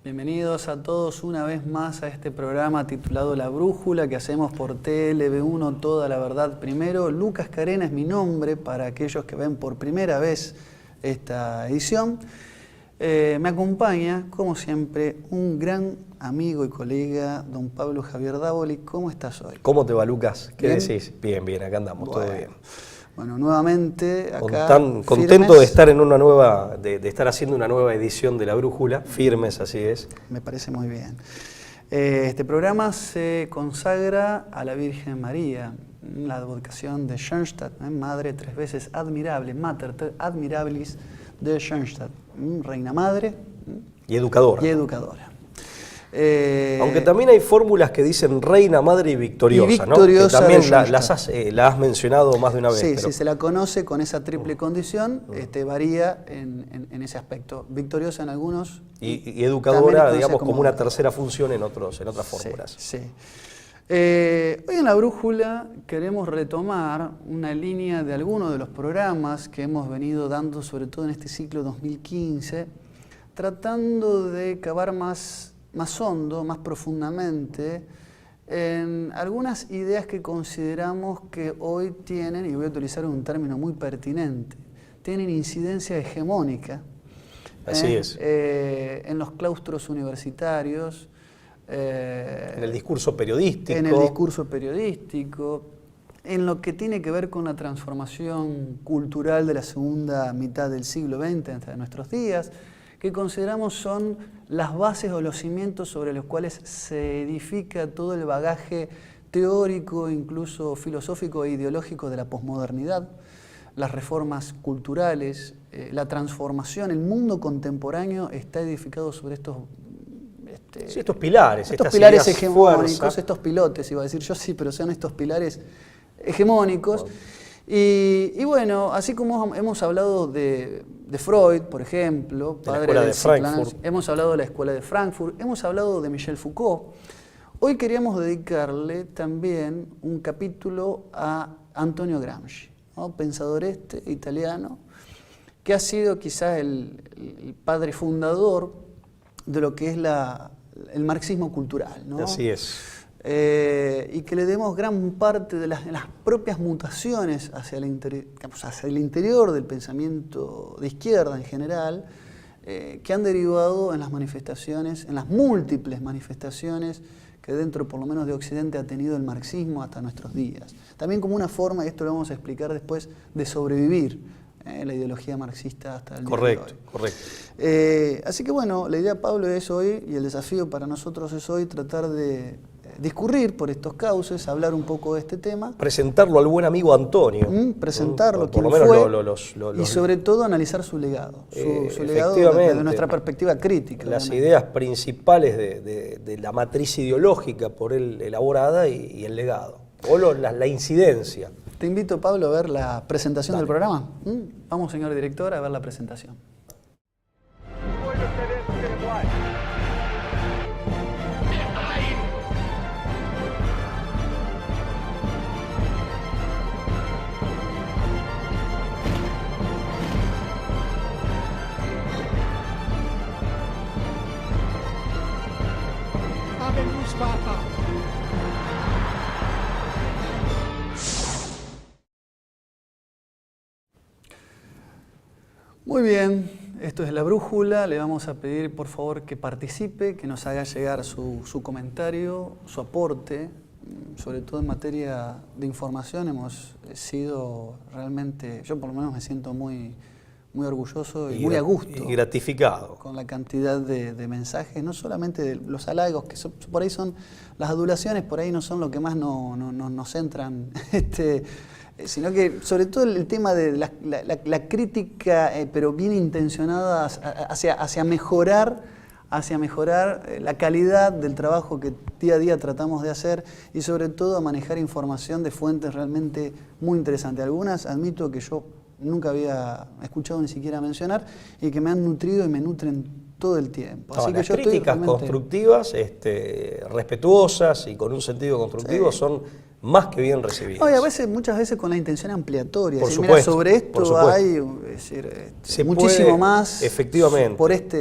Bienvenidos a todos una vez más a este programa titulado La Brújula que hacemos por TLB1 Toda la Verdad Primero. Lucas Carena es mi nombre para aquellos que ven por primera vez esta edición. Me acompaña, como siempre, un gran amigo y colega, don Pablo Javier Dávoli. ¿Cómo estás hoy? ¿Cómo te va, Lucas? ¿Qué ¿Bien? decís? Bien, bien, acá andamos, todo bien. Bueno, nuevamente acá Contento firmes. de estar en una nueva, de estar haciendo una nueva edición de La Brújula, firmes, así es. Me parece muy bien. Este programa se consagra a la Virgen María, la advocación de Schoenstatt, Madre tres veces admirable, Mater admirabilis de Schoenstatt, Reina Madre Y educadora. y educadora. Aunque también hay fórmulas que dicen Reina, Madre y Victoriosa, Y victoriosa, ¿no? Que también de la has mencionado más de una vez. Sí, pero... sí, se la conoce con esa triple condición, varía en ese aspecto. Victoriosa en algunos. Y educadora, también digamos, como una educadora. tercera función en otras fórmulas. Sí, sí. Hoy en La Brújula queremos retomar una línea de algunos de los programas que hemos venido dando, sobre todo en este ciclo 2015, tratando de cavar más hondo, más profundamente, en algunas ideas que consideramos que hoy tienen, y voy a utilizar un término muy pertinente, tienen incidencia hegemónica. Así es. En los claustros universitarios. En el discurso periodístico. En el discurso periodístico, en lo que tiene que ver con la transformación cultural de la segunda mitad del siglo XX hasta nuestros días, que consideramos son las bases o los cimientos sobre los cuales se edifica todo el bagaje teórico, incluso filosófico e ideológico de la posmodernidad, las reformas culturales, la transformación. El mundo contemporáneo está edificado sobre estos pilares, estos pilares hegemónicos, estos pilotes, iba a decir yo, sí, pero sean estos pilares hegemónicos. Y bueno, así como hemos hablado de Freud, por ejemplo, padre del psicoanálisis, hemos hablado de la Escuela de Frankfurt, hemos hablado de Michel Foucault, hoy queríamos dedicarle también un capítulo a Antonio Gramsci, ¿no? Pensador italiano, que ha sido quizás el padre fundador de lo que es el marxismo cultural, ¿no? Así es. Y que le demos gran parte de las propias mutaciones hacia el interior del pensamiento de izquierda en general, que han derivado en las manifestaciones, en las múltiples manifestaciones que dentro, por lo menos de Occidente, ha tenido el marxismo hasta nuestros días. También como una forma, y esto lo vamos a explicar después, de sobrevivir la ideología marxista hasta el día de hoy. Correcto. Así que bueno, la idea, Pablo, es hoy, y el desafío para nosotros es hoy, tratar de discurrir por estos cauces, hablar un poco de este tema. Presentarlo al buen amigo Antonio. Presentarlo, por lo quién menos fue, y sobre todo analizar su legado. Su legado efectivamente, desde nuestra perspectiva crítica. Las obviamente. ideas principales de la matriz ideológica por él elaborada y el legado, o la incidencia. Te invito, Pablo, a ver la presentación Dale. del programa. Vamos, señor director, a ver la presentación. Muy bien, esto es La Brújula. Le vamos a pedir, por favor, que participe, que nos haga llegar su comentario, su aporte, sobre todo en materia de información. Hemos sido realmente, yo por lo menos me siento muy orgulloso y muy a gusto. Y gratificado. Con la cantidad de mensajes, no solamente de los halagos, que por ahí son, las adulaciones por ahí no son lo que más nos centran, sino que sobre todo el tema de la crítica, pero bien intencionada hacia mejorar la calidad del trabajo que día a día tratamos de hacer y sobre todo a manejar información de fuentes realmente muy interesantes. Algunas admito que yo nunca había escuchado ni siquiera mencionar y que me han nutrido y me nutren todo el tiempo. Así que las yo críticas constructivas, respetuosas y con un sentido constructivo, son más que bien recibidas. No, y muchas veces con la intención ampliatoria. Por Es decir, mira, supuesto, sobre esto por supuesto. hay es decir, Se muchísimo puede, más efectivamente,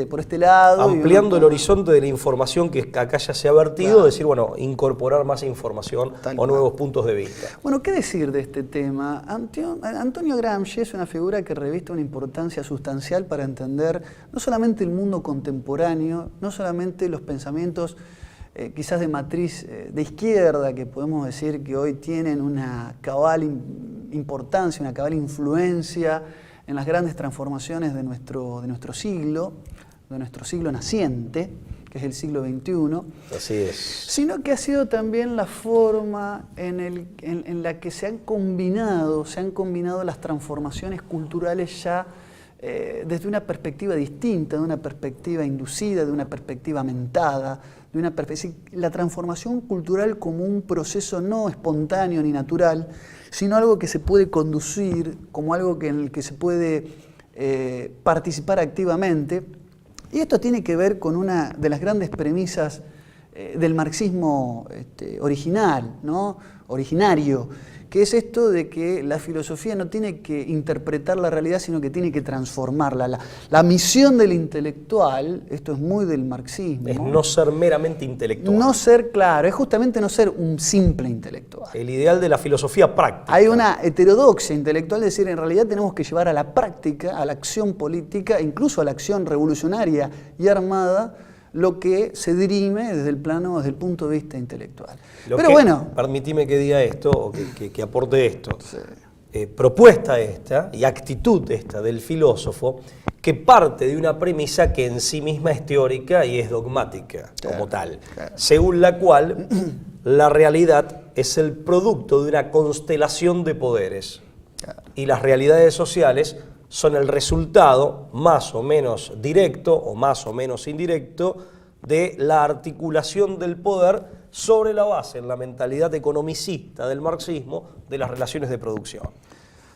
por este lado. ampliando el horizonte de la información que acá ya se ha vertido, Claro. decir, bueno, incorporar más información Tal o cual. nuevos puntos de vista. Bueno, ¿qué decir de este tema? Antonio Gramsci es una figura que reviste una importancia sustancial para entender no solamente el mundo contemporáneo, no solamente los pensamientos quizás de matriz de izquierda, que podemos decir que hoy tienen una cabal importancia, una cabal influencia en las grandes transformaciones de nuestro siglo naciente, que es el siglo XXI. Así es. Sino que ha sido también la forma en la que se han combinado las transformaciones culturales ya desde una perspectiva distinta, de una perspectiva inducida, de una perspectiva mentada, la transformación cultural como un proceso no espontáneo ni natural, sino algo que se puede conducir, como algo en el que se puede participar activamente. Y esto tiene que ver con una de las grandes premisas del marxismo original, ¿no? Originario, que es esto de que la filosofía no tiene que interpretar la realidad, sino que tiene que transformarla. La misión del intelectual, esto es muy del marxismo, Es no ser meramente intelectual. no ser, claro, es justamente no ser un simple intelectual. El ideal de la filosofía práctica. Hay una heterodoxia intelectual, es decir, en realidad tenemos que llevar a la práctica, a la acción política, incluso a la acción revolucionaria y armada, lo que se dirime desde el punto de vista intelectual. Pero bueno, permitime que diga esto, o que aporte esto. Sí. Propuesta esta y actitud esta del filósofo, que parte de una premisa que en sí misma es teórica y es dogmática, claro, como tal, claro, según la cual la realidad es el producto de una constelación de poderes, claro, y las realidades sociales son el resultado más o menos directo o más o menos indirecto de la articulación del poder sobre la base, en la mentalidad economicista del marxismo, de las relaciones de producción.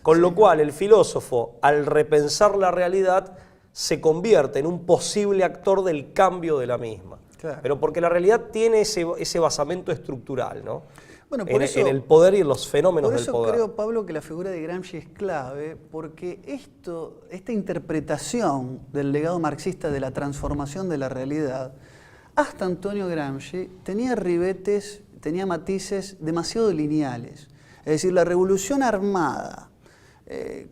Con lo cual el filósofo, al repensar la realidad, se convierte en un posible actor del cambio de la misma. Claro. Pero porque la realidad tiene ese basamento estructural, ¿no? Bueno, en el poder y en los fenómenos del poder. Por eso creo, Pablo, que la figura de Gramsci es clave, porque esta interpretación del legado marxista de la transformación de la realidad, hasta Antonio Gramsci tenía ribetes, tenía matices demasiado lineales. Es decir, la revolución armada,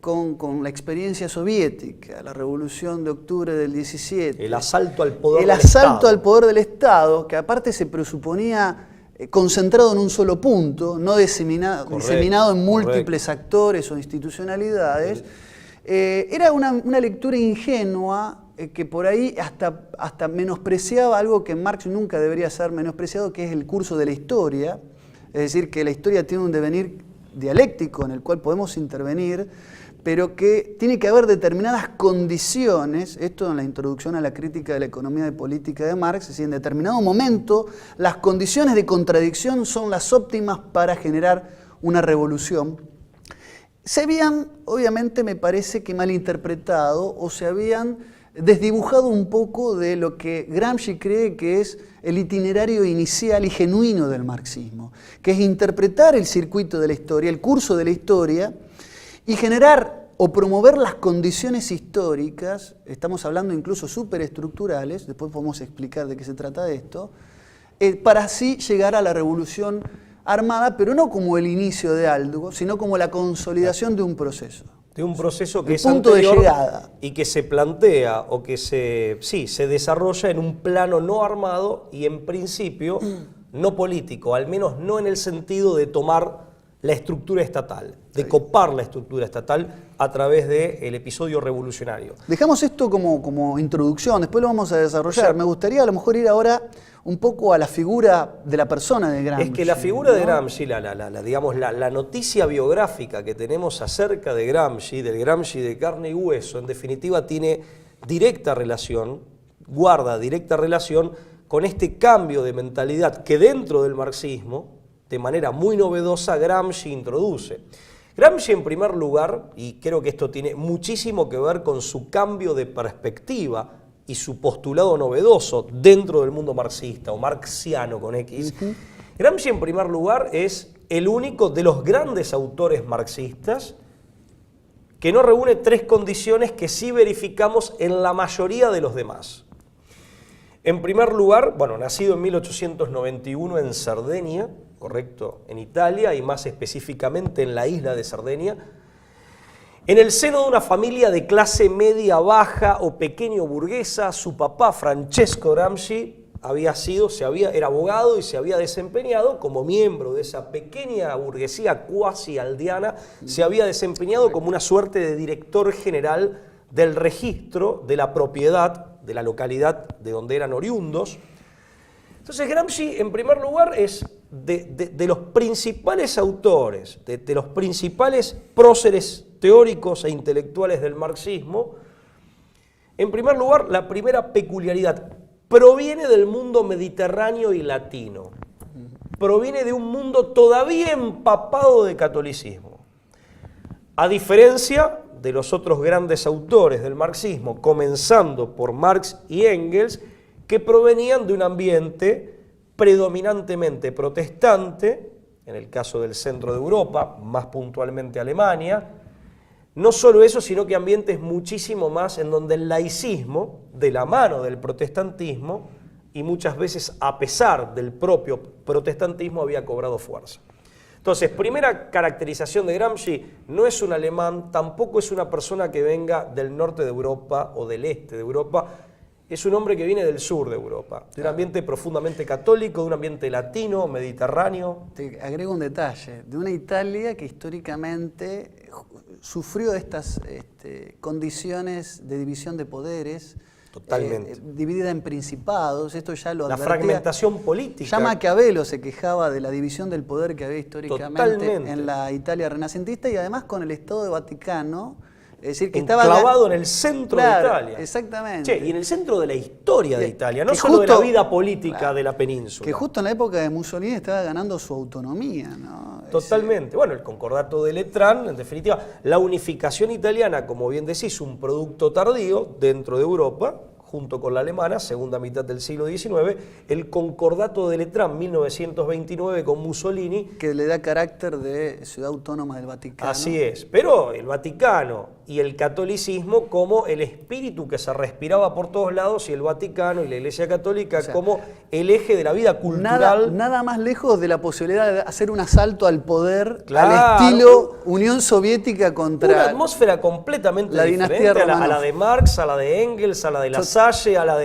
con la experiencia soviética, la revolución de octubre del 17. El asalto al poder del Estado. El asalto al poder del Estado, que aparte se presuponía concentrado en un solo punto, no diseminado en múltiples actores o institucionalidades, era una lectura ingenua que por ahí hasta menospreciaba algo que Marx nunca debería ser menospreciado, que es el curso de la historia. Es decir, que la historia tiene un devenir dialéctico en el cual podemos intervenir, pero que tiene que haber determinadas condiciones, esto en la introducción a la crítica de la economía de política de Marx, es decir, en determinado momento las condiciones de contradicción son las óptimas para generar una revolución. Se habían, obviamente me parece que malinterpretado o se habían desdibujado un poco de lo que Gramsci cree que es el itinerario inicial y genuino del marxismo, que es interpretar el circuito de la historia, el curso de la historia, y generar o promover las condiciones históricas, estamos hablando incluso superestructurales, después podemos explicar de qué se trata esto, para así llegar a la revolución armada, pero no como el inicio de algo, sino como la consolidación de un proceso. De un proceso que es anterior de llegada. Y que se plantea o que se desarrolla en un plano no armado y en principio no político, al menos no en el sentido de tomar la estructura estatal, de copar la estructura estatal a través del episodio revolucionario. Dejamos esto como introducción, después lo vamos a desarrollar. O sea, me gustaría a lo mejor ir ahora un poco a la figura de la persona de Gramsci. Es que la figura, ¿no?, de Gramsci, digamos, la noticia biográfica que tenemos acerca de Gramsci, del Gramsci de carne y hueso, en definitiva tiene directa relación, guarda directa relación con este cambio de mentalidad que dentro del marxismo, de manera muy novedosa, Gramsci introduce. Gramsci, en primer lugar, y creo que esto tiene muchísimo que ver con su cambio de perspectiva y su postulado novedoso dentro del mundo marxista o marxiano con X, Gramsci, en primer lugar, es el único de los grandes autores marxistas que no reúne tres condiciones que sí verificamos en la mayoría de los demás. En primer lugar, nacido en 1891 en Cerdeña, correcto, en Italia y más específicamente en la isla de Cerdeña, en el seno de una familia de clase media baja o pequeño burguesa. Su papá, Francesco Gramsci, era abogado y se había desempeñado como miembro de esa pequeña burguesía cuasi aldeana, se había desempeñado como una suerte de director general del registro de la propiedad de la localidad de donde eran oriundos. Entonces Gramsci, en primer lugar, es de los principales autores, de los principales próceres teóricos e intelectuales del marxismo. En primer lugar, la primera peculiaridad: proviene del mundo mediterráneo y latino. Proviene de un mundo todavía empapado de catolicismo. A diferencia de los otros grandes autores del marxismo, comenzando por Marx y Engels, que provenían de un ambiente predominantemente protestante, en el caso del centro de Europa, más puntualmente Alemania. No solo eso, sino que ambientes muchísimo más en donde el laicismo, de la mano del protestantismo, y muchas veces a pesar del propio protestantismo, había cobrado fuerza. Entonces, primera caracterización de Gramsci: no es un alemán, tampoco es una persona que venga del norte de Europa o del este de Europa, es un hombre que viene del sur de Europa, de un ambiente profundamente católico, de un ambiente latino, mediterráneo. Te agrego un detalle, de una Italia que históricamente sufrió estas condiciones de división de poderes. Totalmente. Dividida en principados, esto ya lo advertía. La fragmentación política. Ya Maquiavelo se quejaba de la división del poder que había históricamente Totalmente. en la Italia renacentista, y además con el Estado de Vaticano, es decir, que enclavado en el centro de Italia. Exactamente. Y en el centro de la historia de Italia, no solo de la vida política de la península. Que justo en la época de Mussolini estaba ganando su autonomía, ¿no? Totalmente. El concordato de Letrán, en definitiva, la unificación italiana, como bien decís, un producto tardío dentro de Europa, junto con la alemana, segunda mitad del siglo XIX, el concordato de Letrán, 1929, con Mussolini. Que le da carácter de ciudad autónoma del Vaticano. Así es, pero el Vaticano y el catolicismo como el espíritu que se respiraba por todos lados, y el Vaticano y la Iglesia Católica como el eje de la vida cultural. Nada más lejos de la posibilidad de hacer un asalto al poder, claro, al estilo Unión Soviética contra una atmósfera completamente la diferente dinastía a la de Marx, a la de Engels, a la de Lasalle, a la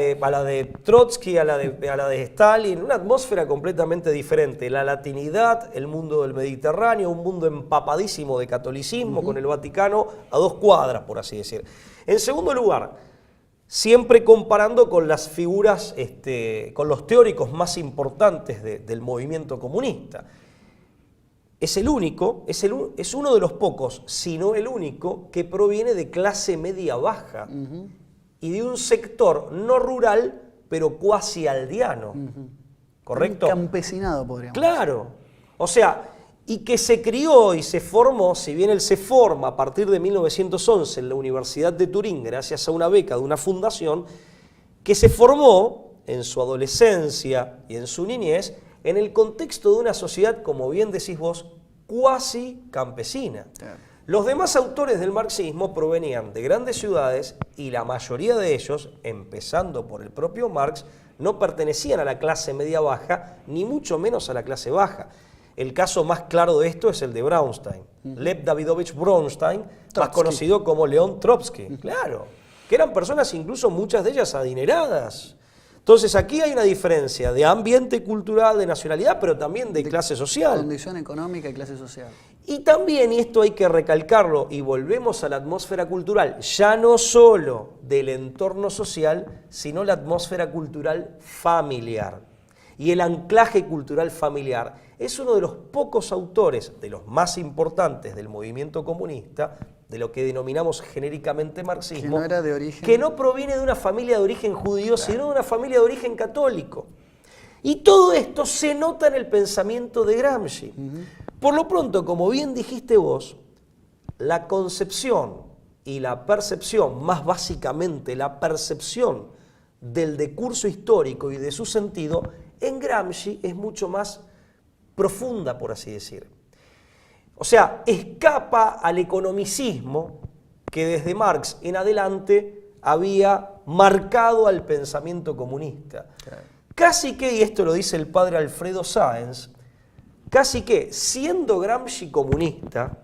de Trotsky, a la de Stalin, una atmósfera completamente diferente. La latinidad, el mundo del Mediterráneo, un mundo empapadísimo de catolicismo, con el Vaticano a 2 cuadras, por así decir. En segundo lugar, siempre comparando con las figuras, con los teóricos más importantes del movimiento comunista. Es el único, es uno de los pocos, si no el único, que proviene de clase media baja y de un sector no rural, pero cuasi aldeano. ¿Correcto? Un campesinado, podríamos decir. Claro. O sea, y que se crió y se formó, si bien él se forma a partir de 1911 en la Universidad de Turín, gracias a una beca de una fundación, que se formó en su adolescencia y en su niñez en el contexto de una sociedad, como bien decís vos, cuasi campesina. Claro. Los demás autores del marxismo provenían de grandes ciudades y la mayoría de ellos, empezando por el propio Marx, no pertenecían a la clase media baja, ni mucho menos a la clase baja. El caso más claro de esto es el de Braunstein, Lev Davidovich Braunstein, más conocido como León Trotsky, claro, que eran personas incluso muchas de ellas adineradas. Entonces aquí hay una diferencia de ambiente cultural, de nacionalidad, pero también de clase social. Condición económica y clase social. Y también, y esto hay que recalcarlo, y volvemos a la atmósfera cultural, ya no solo del entorno social, sino la atmósfera cultural familiar. Y el anclaje cultural familiar es uno de los pocos autores, de los más importantes del movimiento comunista, de lo que denominamos genéricamente marxismo, que no proviene de una familia de origen judío, sino de una familia de origen católico. Y todo esto se nota en el pensamiento de Gramsci. Por lo pronto, como bien dijiste vos, la concepción y la percepción, más básicamente la percepción del decurso histórico y de su sentido, en Gramsci es mucho más profunda, por así decir. O sea, escapa al economicismo que desde Marx en adelante había marcado al pensamiento comunista. Claro. Casi que, y esto lo dice el padre Alfredo Sáenz, casi que siendo Gramsci comunista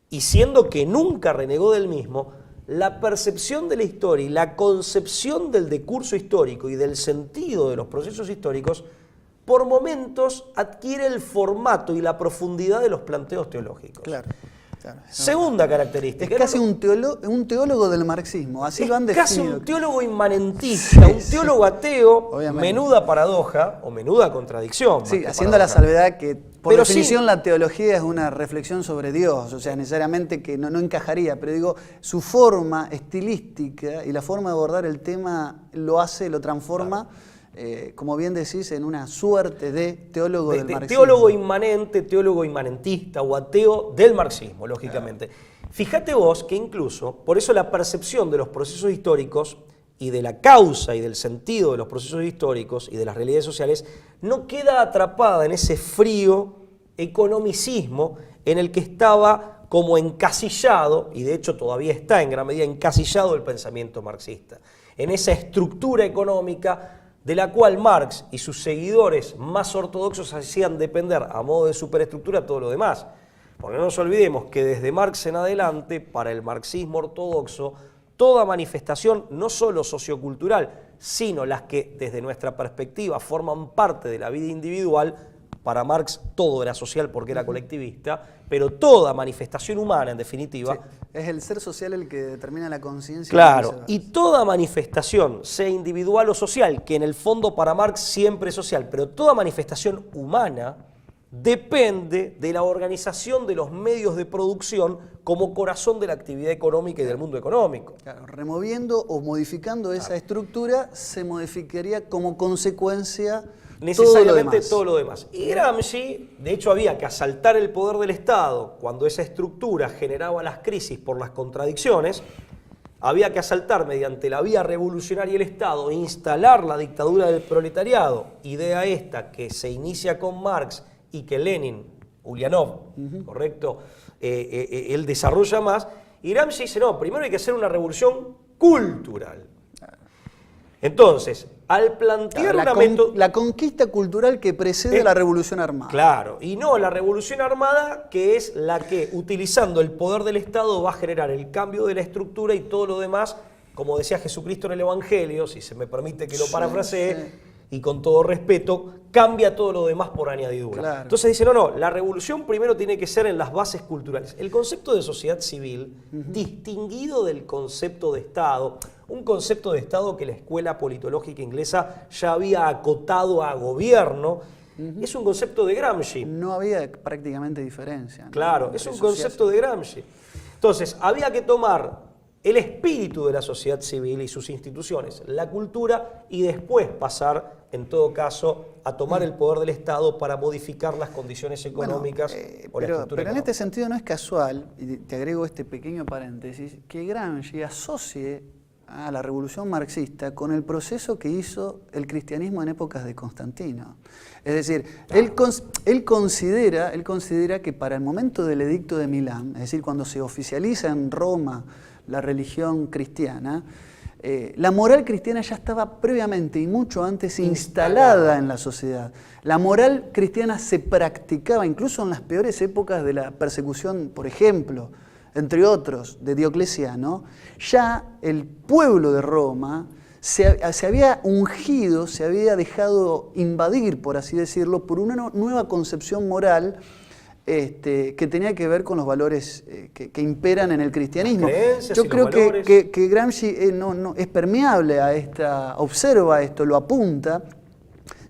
y siendo que nunca renegó del mismo, la percepción de la historia y la concepción del decurso histórico y del sentido de los procesos históricos por momentos adquiere el formato y la profundidad de los planteos teológicos. Claro. Claro, segunda característica. Es casi un teólogo del marxismo, así lo han definido. Casi un teólogo inmanentista, sí, un teólogo ateo, obviamente. Menuda paradoja o menuda contradicción. Sí, haciendo la salvedad que por definición sí, la teología es una reflexión sobre Dios, o sea, necesariamente que no encajaría, pero digo, su forma estilística y la forma de abordar el tema lo transforma. Claro. Como bien decís, en una suerte de teólogo del marxismo. Teólogo inmanente, teólogo inmanentista o ateo del marxismo, lógicamente. Claro. Fíjate vos que incluso, por eso la percepción de los procesos históricos y de la causa y del sentido de los procesos históricos y de las realidades sociales no queda atrapada en ese frío economicismo en el que estaba como encasillado, y de hecho todavía está en gran medida encasillado el pensamiento marxista, en esa estructura económica de la cual Marx y sus seguidores más ortodoxos hacían depender a modo de superestructura todo lo demás. Porque no nos olvidemos que desde Marx en adelante, para el marxismo ortodoxo, toda manifestación no solo sociocultural, sino las que desde nuestra perspectiva forman parte de la vida individual, para Marx todo era social porque era colectivista, pero toda manifestación humana, en definitiva... Sí, es el ser social el que determina la conciencia. Claro, y toda manifestación, sea individual o social, que en el fondo para Marx siempre es social, pero toda manifestación humana depende de la organización de los medios de producción como corazón de la actividad económica y del mundo económico. Claro, removiendo o modificando esa estructura, se modificaría como consecuencia... necesariamente todo lo demás. Y Gramsci, de hecho, había que asaltar el poder del Estado cuando esa estructura generaba las crisis por las contradicciones, había que asaltar mediante la vía revolucionaria el Estado e instalar la dictadura del proletariado, idea esta que se inicia con Marx y que Lenin, Ulyanov, ¿correcto?, él desarrolla más, y Gramsci dice, no, primero hay que hacer una revolución cultural. Entonces, al plantear la conquista cultural que precede la revolución armada. Claro, y no la revolución armada, que es la que, utilizando el poder del Estado, va a generar el cambio de la estructura y todo lo demás, como decía Jesucristo en el Evangelio, si se me permite que lo parafrasee, y con todo respeto, cambia todo lo demás por añadidura. Claro. Entonces dice, no, la revolución primero tiene que ser en las bases culturales. El concepto de sociedad civil, distinguido del concepto de Estado, un concepto de Estado que la escuela politológica inglesa ya había acotado a gobierno, es un concepto de Gramsci. No había prácticamente diferencia, ¿no? Claro, es un concepto de Gramsci. Entonces, había que tomar el espíritu de la sociedad civil y sus instituciones, la cultura, y después pasar, en todo caso, a tomar el poder del Estado para modificar las condiciones económicas o la estructura pero en este sentido no es casual, y te agrego este pequeño paréntesis, que Gramsci asocie a la revolución marxista con el proceso que hizo el cristianismo en épocas de Constantino. Es decir, él considera que para el momento del Edicto de Milán, es decir, cuando se oficializa en Roma la religión cristiana, la moral cristiana ya estaba previamente y mucho antes instalada en la sociedad. La moral cristiana se practicaba incluso en las peores épocas de la persecución, por ejemplo, entre otros, de Diocleciano. Ya el pueblo de Roma se había ungido, se había dejado invadir, por así decirlo, por una nueva concepción moral que tenía que ver con los valores que imperan en el cristianismo. Yo creo que Gramsci no es permeable a observa esto, lo apunta,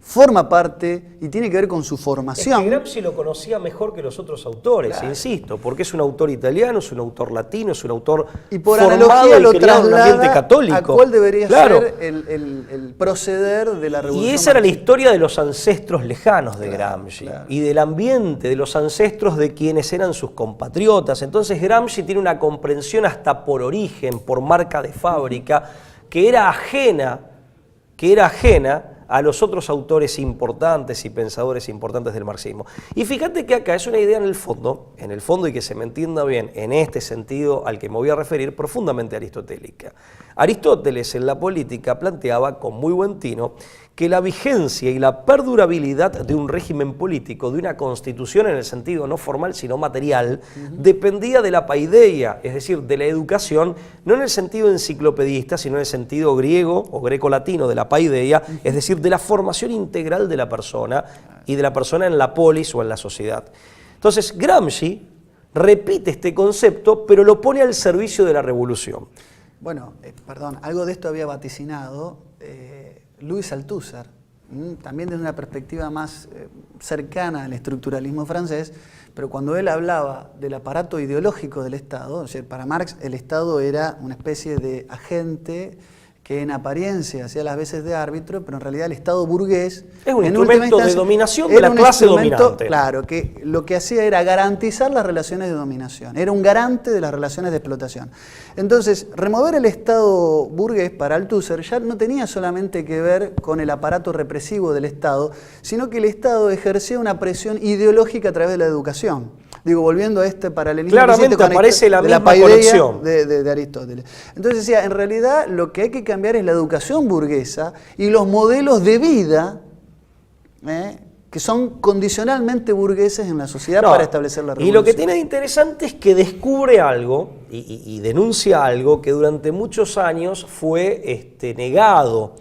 forma parte y tiene que ver con su formación. Es que Gramsci lo conocía mejor que los otros autores, claro, insisto, porque es un autor italiano, es un autor latino, es un autor y por formado analogía lo y criado en un ambiente traslada católico. A cuál debería claro. ser el proceder de la revolución. Y esa era la historia de los ancestros lejanos de Gramsci, claro. Y del ambiente, de los ancestros de quienes eran sus compatriotas. Entonces Gramsci tiene una comprensión hasta por origen, por marca de fábrica, que era ajena a los otros autores importantes y pensadores importantes del marxismo. Y fíjate que acá es una idea en el fondo, y que se me entienda bien, en este sentido al que me voy a referir, profundamente aristotélica. Aristóteles en la política planteaba con muy buen tino que la vigencia y la perdurabilidad de un régimen político, de una constitución en el sentido no formal sino material, dependía de la paideia, es decir, de la educación, no en el sentido enciclopedista, sino en el sentido griego o grecolatino de la paideia, es decir, de la formación integral de la persona y de la persona en la polis o en la sociedad. Entonces, Gramsci repite este concepto, pero lo pone al servicio de la revolución. Bueno, algo de esto había vaticinado Louis Althusser, también desde una perspectiva más cercana al estructuralismo francés, pero cuando él hablaba del aparato ideológico del Estado, o sea, para Marx el Estado era una especie de agente que en apariencia hacía las veces de árbitro, pero en realidad el Estado burgués es un instrumento de dominación de la clase dominante. Claro, que lo que hacía era garantizar las relaciones de dominación, era un garante de las relaciones de explotación. Entonces, remover el Estado burgués para Althusser ya no tenía solamente que ver con el aparato represivo del Estado, sino que el Estado ejercía una presión ideológica a través de la educación. Digo, volviendo a este paralelismo. Claramente aparece la misma conexión de Aristóteles. Entonces decía, en realidad lo que hay que cambiar es la educación burguesa y los modelos de vida que son condicionalmente burgueses en la sociedad para establecer la revolución. Y lo que tiene de interesante es que descubre algo y denuncia algo que durante muchos años fue negado,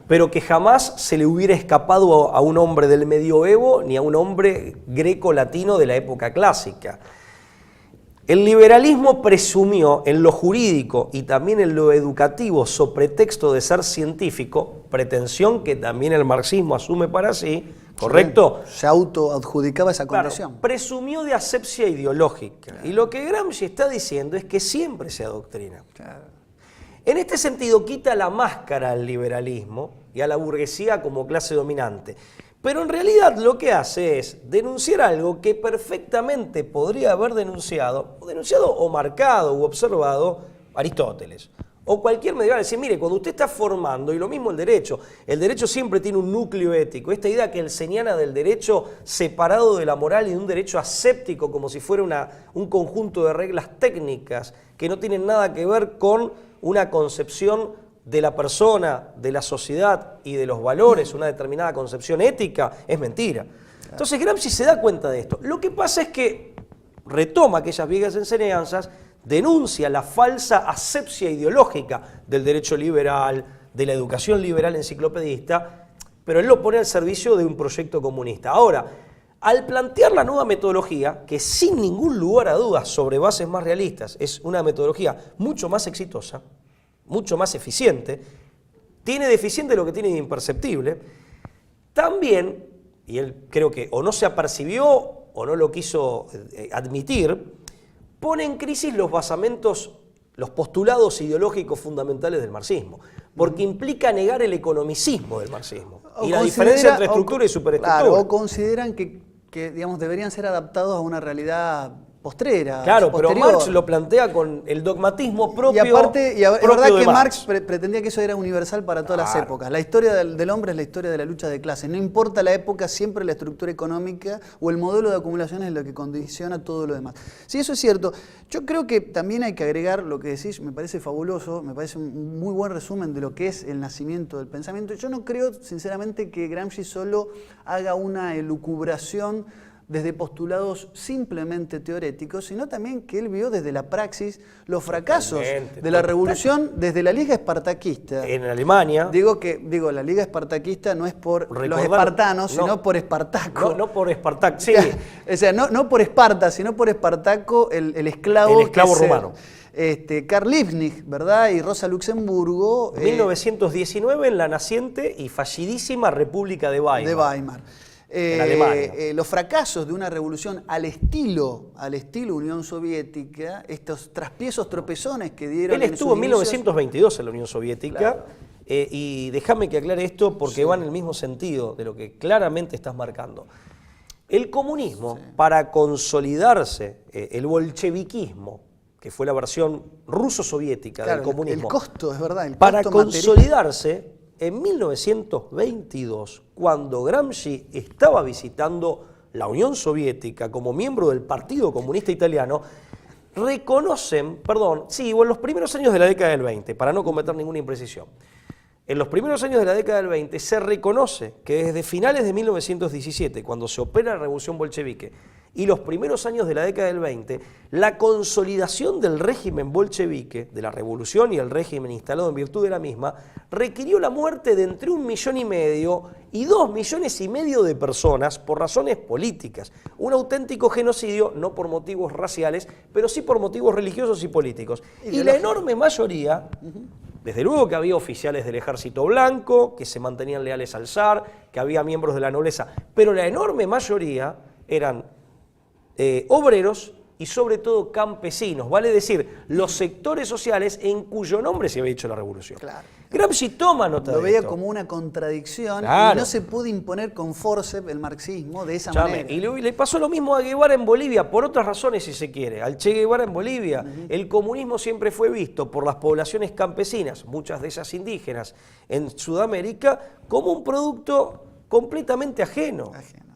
pero que jamás se le hubiera escapado a un hombre del medioevo ni a un hombre greco-latino de la época clásica. El liberalismo presumió en lo jurídico y también en lo educativo, so pretexto de ser científico, pretensión que también el marxismo asume para sí, ¿correcto? Se autoadjudicaba esa condición. Claro, presumió de asepsia ideológica. Claro. Y lo que Gramsci está diciendo es que siempre se adoctrina. Claro. En este sentido, quita la máscara al liberalismo y a la burguesía como clase dominante. Pero en realidad lo que hace es denunciar algo que perfectamente podría haber denunciado o marcado u observado Aristóteles. O cualquier medieval, decir, mire, cuando usted está formando, y lo mismo el derecho siempre tiene un núcleo ético, esta idea que él señala del derecho separado de la moral y de un derecho aséptico como si fuera un conjunto de reglas técnicas que no tienen nada que ver con una concepción de la persona, de la sociedad y de los valores, una determinada concepción ética, es mentira. Entonces Gramsci se da cuenta de esto. Lo que pasa es que retoma aquellas viejas enseñanzas, denuncia la falsa asepsia ideológica del derecho liberal, de la educación liberal enciclopedista, pero él lo pone al servicio de un proyecto comunista. Ahora, al plantear la nueva metodología, que sin ningún lugar a dudas sobre bases más realistas, es una metodología mucho más exitosa, mucho más eficiente, tiene deficiente lo que tiene de imperceptible, también, y él creo que o no se apercibió o no lo quiso admitir, pone en crisis los basamentos, los postulados ideológicos fundamentales del marxismo, porque implica negar el economicismo del marxismo y la diferencia entre estructura y superestructura. Claro, o consideran que digamos, deberían ser adaptados a una realidad postrera. Claro, pero Marx lo plantea con el dogmatismo propio. Y aparte, es verdad que Marx pretendía que eso era universal para todas las épocas. La historia del hombre es la historia de la lucha de clases. No importa la época, siempre la estructura económica o el modelo de acumulación es lo que condiciona todo lo demás. Sí, eso es cierto. Yo creo que también hay que agregar lo que decís, me parece fabuloso, me parece un muy buen resumen de lo que es el nacimiento del pensamiento. Yo no creo, sinceramente, que Gramsci solo haga una elucubración desde postulados simplemente teoréticos, sino también que él vio desde la praxis los fracasos de la revolución desde la Liga Espartaquista. En Alemania. Digo, la Liga Espartaquista no es por los espartanos, sino por Espartaco. No por Espartaco, sí. O sea, no por Esparta, sino por Espartaco, el esclavo. El esclavo romano. Karl Liebknecht, ¿verdad? Y Rosa Luxemburgo. 1919 en la naciente y fallidísima República de Weimar. De Weimar. En Alemania. Los fracasos de una revolución al estilo Unión Soviética, estos traspiezos, tropezones que dieron. Él estuvo en 1922 en la Unión Soviética, claro. Y déjame que aclare esto porque va en el mismo sentido de lo que claramente estás marcando. El comunismo, para consolidarse, el bolcheviquismo, que fue la versión ruso-soviética del comunismo. El costo, es verdad. Para consolidarse, en 1922, cuando Gramsci estaba visitando la Unión Soviética como miembro del Partido Comunista Italiano, reconocen, en los primeros años de la década del 20, para no cometer ninguna imprecisión, en los primeros años de la década del 20 se reconoce que desde finales de 1917, cuando se opera la Revolución Bolchevique, y los primeros años de la década del 20, la consolidación del régimen bolchevique, de la revolución y el régimen instalado en virtud de la misma, requirió la muerte de entre 1,5 millones y 2,5 millones de personas por razones políticas. Un auténtico genocidio, no por motivos raciales, pero sí por motivos religiosos y políticos. Y la enorme mayoría, desde luego que había oficiales del ejército blanco, que se mantenían leales al zar, que había miembros de la nobleza, pero la enorme mayoría eran obreros y sobre todo campesinos, vale decir, los sectores sociales en cuyo nombre se había hecho la revolución. Claro. Gramsci toma nota de esto. Lo veía como una contradicción, claro, y no se pudo imponer con forceps el marxismo de esa manera. Y le pasó lo mismo a Guevara en Bolivia, por otras razones si se quiere. Al Che Guevara en Bolivia, el comunismo siempre fue visto por las poblaciones campesinas, muchas de esas indígenas, en Sudamérica, como un producto completamente ajeno.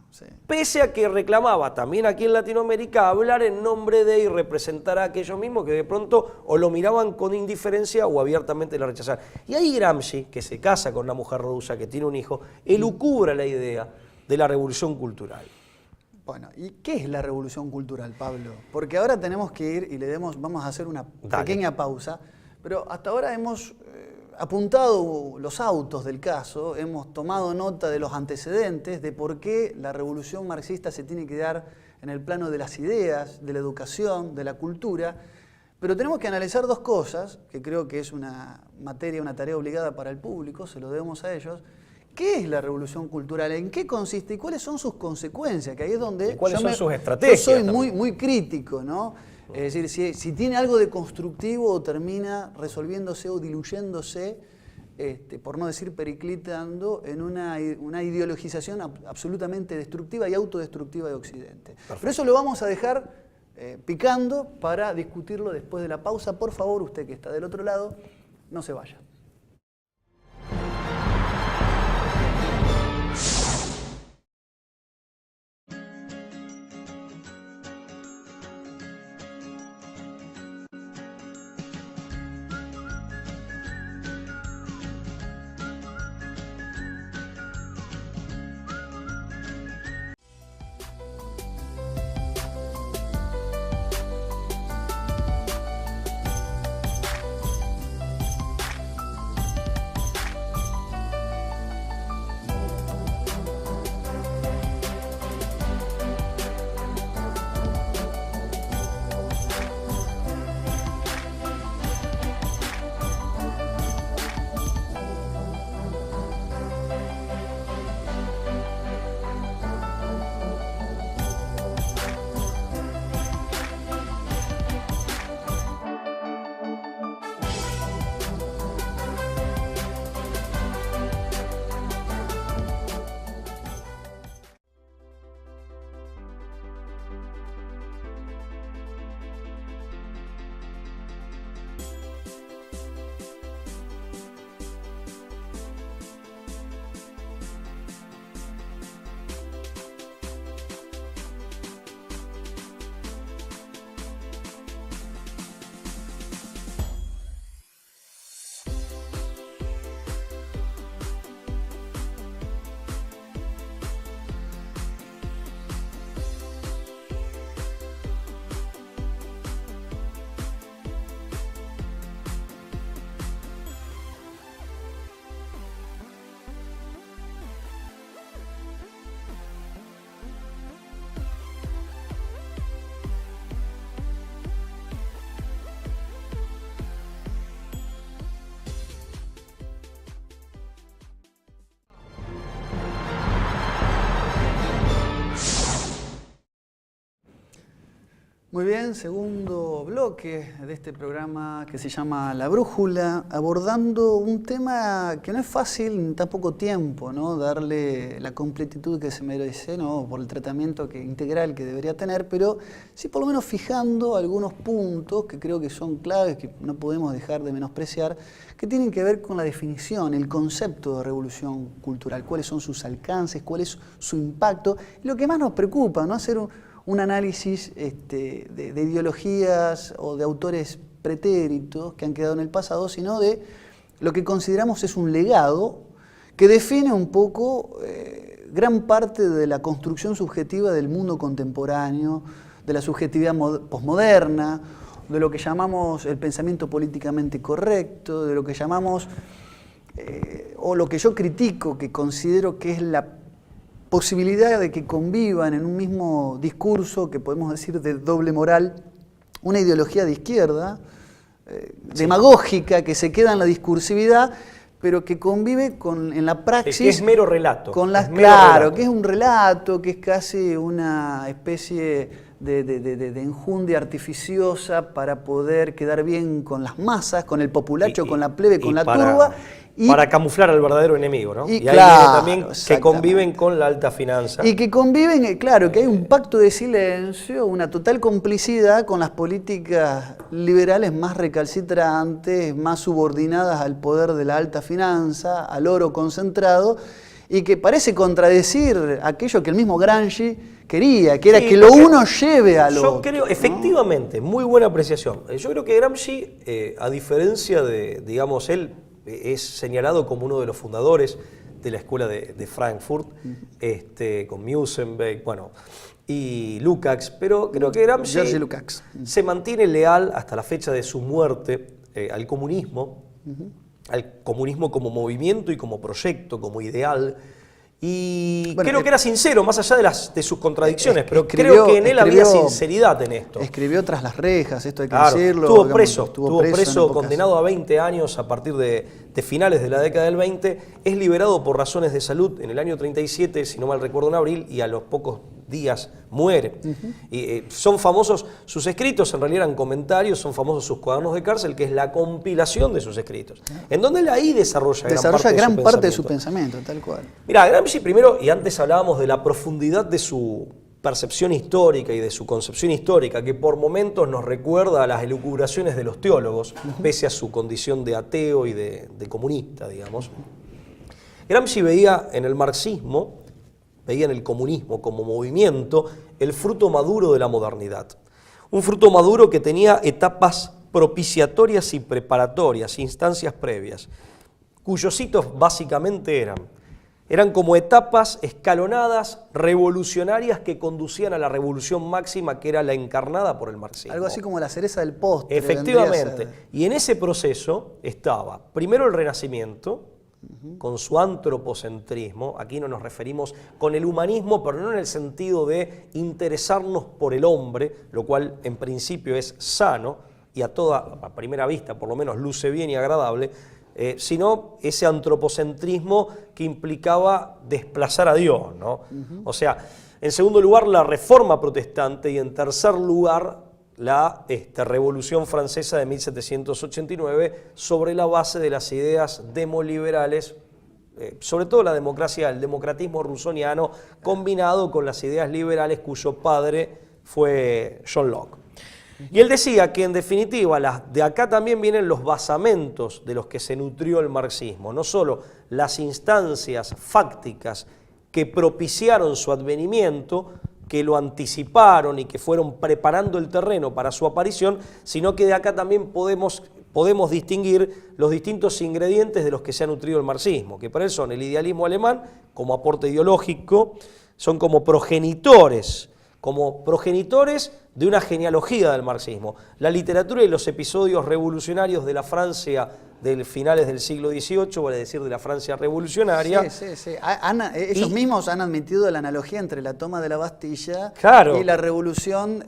Sí. Pese a que reclamaba también aquí en Latinoamérica hablar en nombre de y representar a aquellos mismos que de pronto o lo miraban con indiferencia o abiertamente lo rechazaban. Y ahí Gramsci, que se casa con una mujer rusa, que tiene un hijo, elucubra la idea de la revolución cultural. Bueno, ¿y qué es la revolución cultural, Pablo? Porque ahora tenemos que ir y vamos a hacer una pequeña pausa, pero hasta ahora hemos apuntado los autos del caso, hemos tomado nota de los antecedentes, de por qué la revolución marxista se tiene que dar en el plano de las ideas, de la educación, de la cultura, pero tenemos que analizar dos cosas, que creo que es una tarea obligada para el público, se lo debemos a ellos. ¿Qué es la revolución cultural? ¿En qué consiste? ¿Y cuáles son sus consecuencias? Que ahí es donde ¿cuáles son sus estrategias? Yo soy muy crítico, ¿no? Es decir, si tiene algo de constructivo o termina resolviéndose o diluyéndose, por no decir periclitando, en una ideologización absolutamente destructiva y autodestructiva de Occidente. Perfecto. Pero eso lo vamos a dejar picando para discutirlo después de la pausa. Por favor, usted que está del otro lado, no se vaya. Muy bien, segundo bloque de este programa que se llama La Brújula, abordando un tema que no es fácil en tan poco tiempo, ¿no? Darle la completitud que se merece, ¿no? Por el tratamiento integral que debería tener, pero sí por lo menos fijando algunos puntos que creo que son claves, que no podemos dejar de menospreciar, que tienen que ver con la definición, el concepto de revolución cultural, cuáles son sus alcances, cuál es su impacto, y lo que más nos preocupa, ¿no? Hacer un análisis de ideologías o de autores pretéritos que han quedado en el pasado, sino de lo que consideramos es un legado que define un poco gran parte de la construcción subjetiva del mundo contemporáneo, de la subjetividad posmoderna, de lo que llamamos el pensamiento políticamente correcto, de lo que llamamos, o lo que yo critico, que considero que es la posibilidad de que convivan en un mismo discurso, que podemos decir de doble moral, una ideología de izquierda, demagógica, que se queda en la discursividad, pero que convive en la praxis. Que es mero relato. Claro, que es un relato, que es casi una especie de enjundia artificiosa para poder quedar bien con las masas, con el populacho, con la plebe, con la turba. Para camuflar al verdadero enemigo, ¿no? Y claro, ahí viene también que conviven con la alta finanza. Y que conviven, claro, que hay un pacto de silencio, una total complicidad con las políticas liberales más recalcitrantes, más subordinadas al poder de la alta finanza, al oro concentrado, y que parece contradecir aquello que el mismo Gramsci quería, que era que lo uno lleve al otro. Yo creo, efectivamente, muy buena apreciación. Yo creo que Gramsci, a diferencia de, digamos, él es señalado como uno de los fundadores de la escuela de Frankfurt, con Musenbeck, bueno, y Lukács, pero creo que Gramsci se mantiene leal hasta la fecha de su muerte al comunismo como movimiento y como proyecto, como ideal. Y bueno, creo que era sincero, más allá de sus contradicciones, pero creo que en él había sinceridad en esto. Escribió Tras las rejas, esto hay que decirlo. Estuvo preso, condenado a 20 años a partir de finales de la década del 20, es liberado por razones de salud en el año 37, si no mal recuerdo en abril, y a los pocos días muere. Y son famosos sus escritos, en realidad eran comentarios, son famosos sus cuadernos de cárcel, que es la compilación de sus escritos, en donde él ahí desarrolla gran parte de su pensamiento, tal cual. Mirá, Gramsci primero, y antes hablábamos de la profundidad de su percepción histórica y de su concepción histórica, que por momentos nos recuerda a las elucubraciones de los teólogos, pese a su condición de ateo y de comunista, digamos. Gramsci veía en el marxismo, veía en el comunismo como movimiento el fruto maduro de la modernidad. Un fruto maduro que tenía etapas propiciatorias y preparatorias, instancias previas, cuyos hitos básicamente eran como etapas escalonadas, revolucionarias, que conducían a la revolución máxima, que era la encarnada por el marxismo. Algo así como la cereza del postre. Efectivamente. Y en ese proceso estaba primero el Renacimiento, con su antropocentrismo. Aquí no nos referimos con el humanismo, pero no en el sentido de interesarnos por el hombre, lo cual en principio es sano y a primera vista por lo menos luce bien y agradable, sino ese antropocentrismo que implicaba desplazar a Dios, ¿no? O sea, en segundo lugar la Reforma Protestante, y en tercer lugar la Revolución Francesa de 1789, sobre la base de las ideas demoliberales, sobre todo la democracia, el democratismo rusoniano, combinado con las ideas liberales cuyo padre fue John Locke. Y él decía que en definitiva de acá también vienen los basamentos de los que se nutrió el marxismo, no solo las instancias fácticas que propiciaron su advenimiento, que lo anticiparon y que fueron preparando el terreno para su aparición, sino que de acá también podemos distinguir los distintos ingredientes de los que se ha nutrido el marxismo, que para él son el idealismo alemán como aporte ideológico, son como progenitores de una genealogía del marxismo. La literatura y los episodios revolucionarios de la Francia de finales del siglo XVIII, vale decir, de la Francia revolucionaria. Sí. Ellos mismos han admitido la analogía entre la toma de la Bastilla y la revolución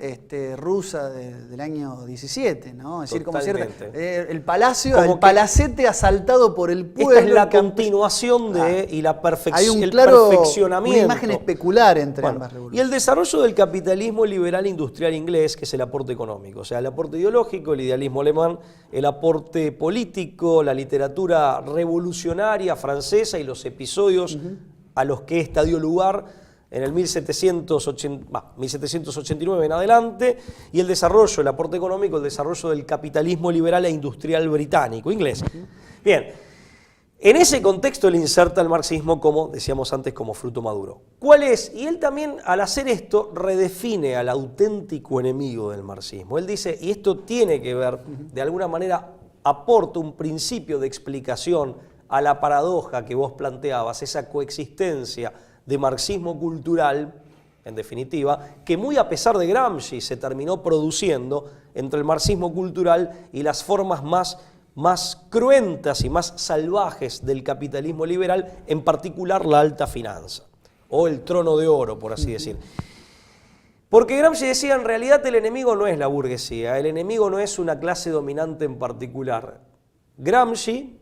rusa del año 17, ¿no? Es decir, como cierto, el palacete asaltado por el pueblo. Esta es la continuación y la el claro, perfeccionamiento. Una imagen especular entre ambas revoluciones. Y el desarrollo del capitalismo liberal industrial inglés, que es el aporte económico. O sea, el aporte ideológico, el idealismo alemán, el aporte político, la literatura revolucionaria francesa y los episodios a los que esta dio lugar en el 1789 en adelante, y el desarrollo, el aporte económico, el desarrollo del capitalismo liberal e industrial británico, inglés. Bien, en ese contexto él inserta el marxismo, como decíamos antes, como fruto maduro. ¿Cuál es? Y él también, al hacer esto, redefine al auténtico enemigo del marxismo. Él dice, y esto tiene que ver, de alguna manera, aporta un principio de explicación a la paradoja que vos planteabas, esa coexistencia de marxismo cultural, en definitiva, que muy a pesar de Gramsci se terminó produciendo entre el marxismo cultural y las formas más cruentas y más salvajes del capitalismo liberal, en particular la alta finanza, o el trono de oro, por así decir. Porque Gramsci decía, en realidad el enemigo no es la burguesía, el enemigo no es una clase dominante en particular. Gramsci,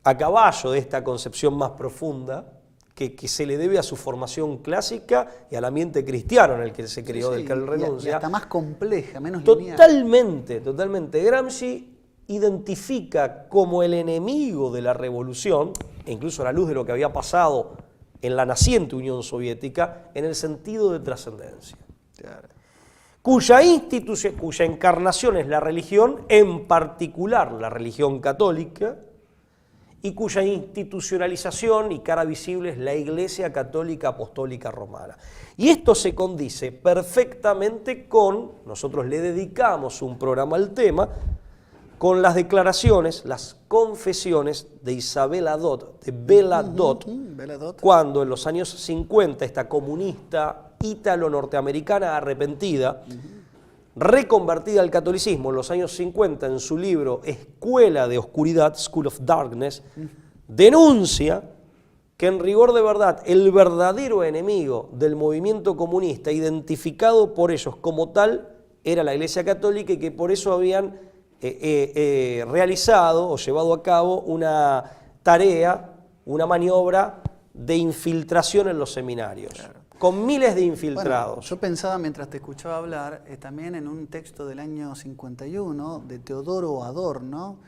a caballo de esta concepción más profunda, que se le debe a su formación clásica y al ambiente cristiano en el que se crió, del que él renuncia. Y hasta más compleja, menos lineal. Totalmente. Gramsci identifica como el enemigo de la revolución, e incluso a la luz de lo que había pasado en la naciente Unión Soviética, en el sentido de trascendencia. Claro. Cuya encarnación es la religión, en particular la religión católica, y cuya institucionalización y cara visible es la Iglesia Católica Apostólica Romana. Y esto se condice perfectamente con, nosotros le dedicamos un programa al tema, con las declaraciones, las confesiones de Isabella Dot, de Bella Dot, cuando en los años 50 esta comunista ítalo-norteamericana arrepentida, reconvertida al catolicismo en los años 50 en su libro Escuela de Oscuridad, School of Darkness, denuncia que en rigor de verdad el verdadero enemigo del movimiento comunista, identificado por ellos como tal, era la Iglesia Católica, y que por eso habían realizado o llevado a cabo una tarea, una maniobra de infiltración en los seminarios. Claro. Con miles de infiltrados. Bueno, yo pensaba mientras te escuchaba hablar también en un texto del año 51 de Teodoro Adorno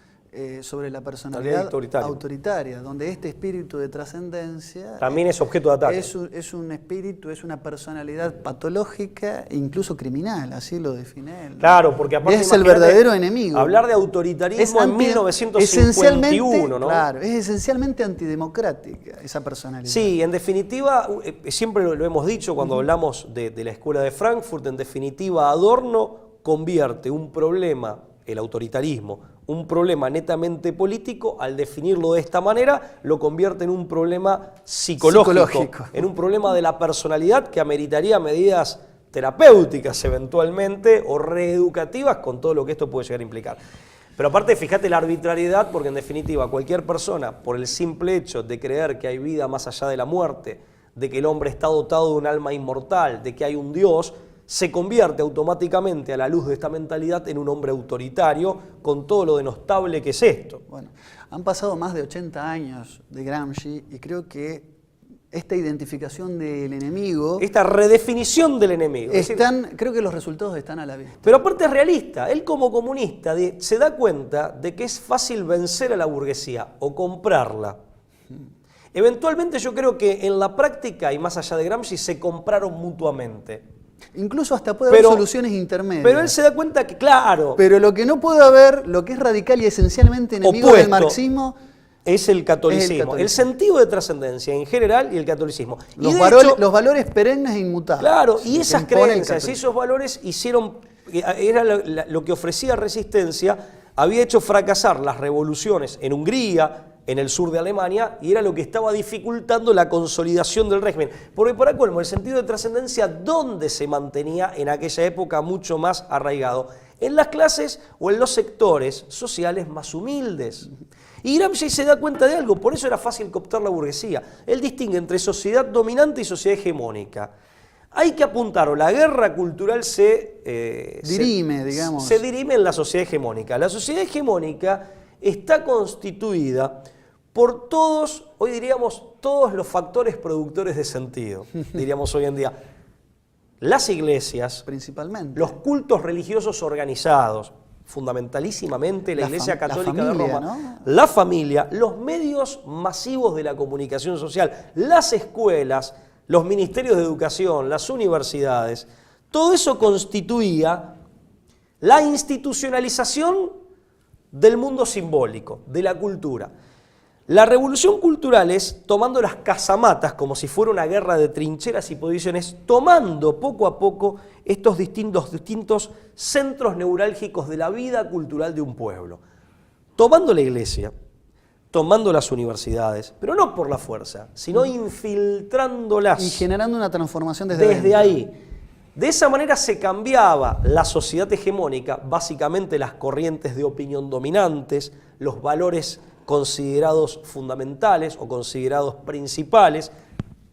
sobre la personalidad autoritaria, donde este espíritu de trascendencia también es objeto de ataque. Es un espíritu, es una personalidad patológica e incluso criminal, así lo define él. Claro, porque aparte es el verdadero enemigo. Hablar de autoritarismo en 1951, ¿no? Claro, es esencialmente antidemocrática esa personalidad. Sí, en definitiva, siempre lo hemos dicho cuando hablamos de la Escuela de Frankfurt, en definitiva Adorno convierte un problema, el autoritarismo, un problema netamente político, al definirlo de esta manera, lo convierte en un problema psicológico, en un problema de la personalidad que ameritaría medidas terapéuticas eventualmente o reeducativas, con todo lo que esto puede llegar a implicar. Pero aparte, fíjate la arbitrariedad, porque en definitiva cualquier persona, por el simple hecho de creer que hay vida más allá de la muerte, de que el hombre está dotado de un alma inmortal, de que hay un Dios, se convierte automáticamente, a la luz de esta mentalidad, en un hombre autoritario, con todo lo denostable que es esto. Bueno, han pasado más de 80 años de Gramsci y creo que esta identificación del enemigo, esta redefinición del enemigo, creo que los resultados están a la vista. Pero aparte es realista. Él, como comunista, se da cuenta de que es fácil vencer a la burguesía o comprarla. Eventualmente yo creo que en la práctica, y más allá de Gramsci, se compraron mutuamente. Incluso hasta puede haber soluciones intermedias. Pero él se da cuenta que, claro... Pero lo que no puede haber, lo que es radical y esencialmente enemigo del marxismo... es el catolicismo. El sentido de trascendencia en general y el catolicismo. Los valores perennes e inmutables. Claro, y esas creencias y esos valores hicieron... Era lo que ofrecía resistencia, había hecho fracasar las revoluciones en Hungría, en el sur de Alemania, y era lo que estaba dificultando la consolidación del régimen. Porque para colmo, el sentido de trascendencia, ¿dónde se mantenía en aquella época mucho más arraigado? En las clases o en los sectores sociales más humildes. Y Gramsci se da cuenta de algo, por eso era fácil cooptar la burguesía. Él distingue entre sociedad dominante y sociedad hegemónica. Hay que apuntar, o la guerra cultural se dirime en la sociedad hegemónica. La sociedad hegemónica está constituida por todos, hoy diríamos, todos los factores productores de sentido, diríamos hoy en día. las iglesias, principalmente. los cultos religiosos organizados, fundamentalísimamente la Iglesia Católica de Roma, ¿no? la familia, los medios masivos de la comunicación social, las escuelas, los ministerios de educación, las universidades, todo eso constituía la institucionalización del mundo simbólico, de la cultura. La revolución cultural es tomando las casamatas como si fuera una guerra de trincheras y posiciones, tomando poco a poco estos distintos centros neurálgicos de la vida cultural de un pueblo. Tomando la iglesia, tomando las universidades, pero no por la fuerza, sino infiltrándolas. Y generando una transformación desde dentro. Ahí. De esa manera se cambiaba la sociedad hegemónica, básicamente las corrientes de opinión dominantes, los valores considerados fundamentales o considerados principales,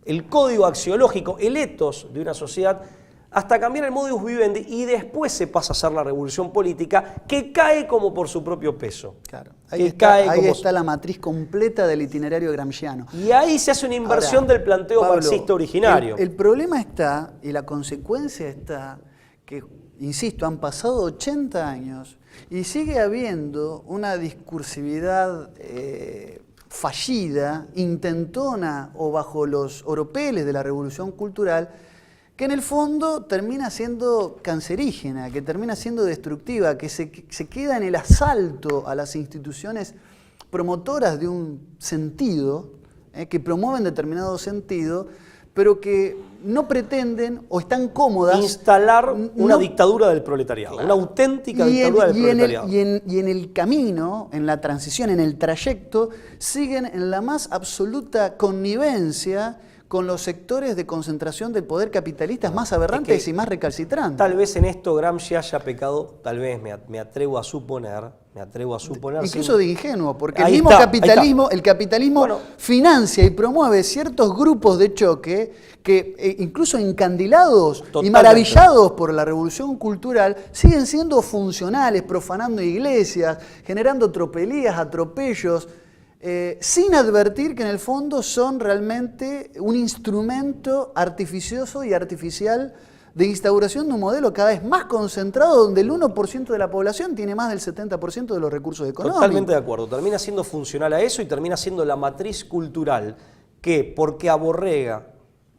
el código axiológico, el ethos de una sociedad, hasta cambiar el modus vivendi y después se pasa a hacer la revolución política que cae como por su propio peso. Claro. Ahí está la matriz completa del itinerario gramsciano. Y ahí se hace una inversión del planteo Pablo, marxista originario. El problema está, y la consecuencia está, que, insisto, han pasado 80 años y sigue habiendo una discursividad fallida, intentona o bajo los oropeles de la revolución cultural, que en el fondo termina siendo cancerígena, que termina siendo destructiva, que se queda en el asalto a las instituciones promotoras de un sentido, que promueven determinado sentido, pero que no pretenden o están cómodas instalar una dictadura del proletariado, claro, una auténtica dictadura del proletariado. Y en el camino, en la transición, en el trayecto, siguen en la más absoluta connivencia con los sectores de concentración del poder capitalistas más aberrantes y más recalcitrantes. Tal vez en esto Gramsci haya pecado, tal vez me atrevo a suponer. Incluso de ingenuo, porque el mismo capitalismo, bueno, financia y promueve ciertos grupos de choque que incluso encandilados y maravillados por la revolución cultural, siguen siendo funcionales, profanando iglesias, generando tropelías, atropellos, sin advertir que en el fondo son realmente un instrumento artificioso y artificial de instauración de un modelo cada vez más concentrado, donde el 1% de la población tiene más del 70% de los recursos económicos. Totalmente de acuerdo, termina siendo funcional a eso y termina siendo la matriz cultural que, porque aborrega,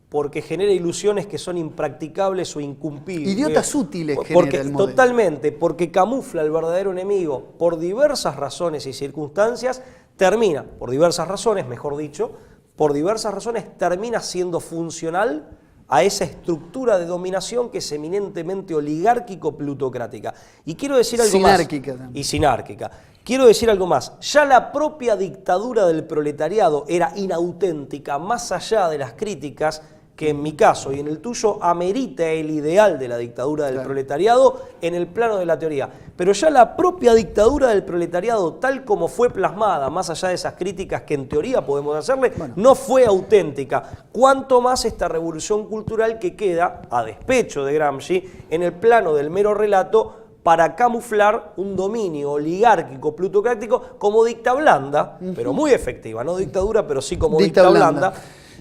porque genera ilusiones que son impracticables o incumplibles. Idiotas útiles genera el modelo. Totalmente, porque camufla el verdadero enemigo por diversas razones y circunstancias, termina, por diversas razones, mejor dicho, por diversas razones termina siendo funcional a esa estructura de dominación que es eminentemente oligárquico-plutocrática. Y quiero decir algo sinárquica más. También. Y sinárquica. Quiero decir algo más. Ya la propia dictadura del proletariado era inauténtica, más allá de las críticas que en mi caso y en el tuyo amerita el ideal de la dictadura del proletariado en el plano de la teoría. Pero ya la propia dictadura del proletariado, tal como fue plasmada, más allá de esas críticas que en teoría podemos hacerle, no fue auténtica. Cuanto más esta revolución cultural que queda, a despecho de Gramsci, en el plano del mero relato, para camuflar un dominio oligárquico, plutocrático, como dicta blanda, pero muy efectiva, no dictadura, pero sí como dicta blanda.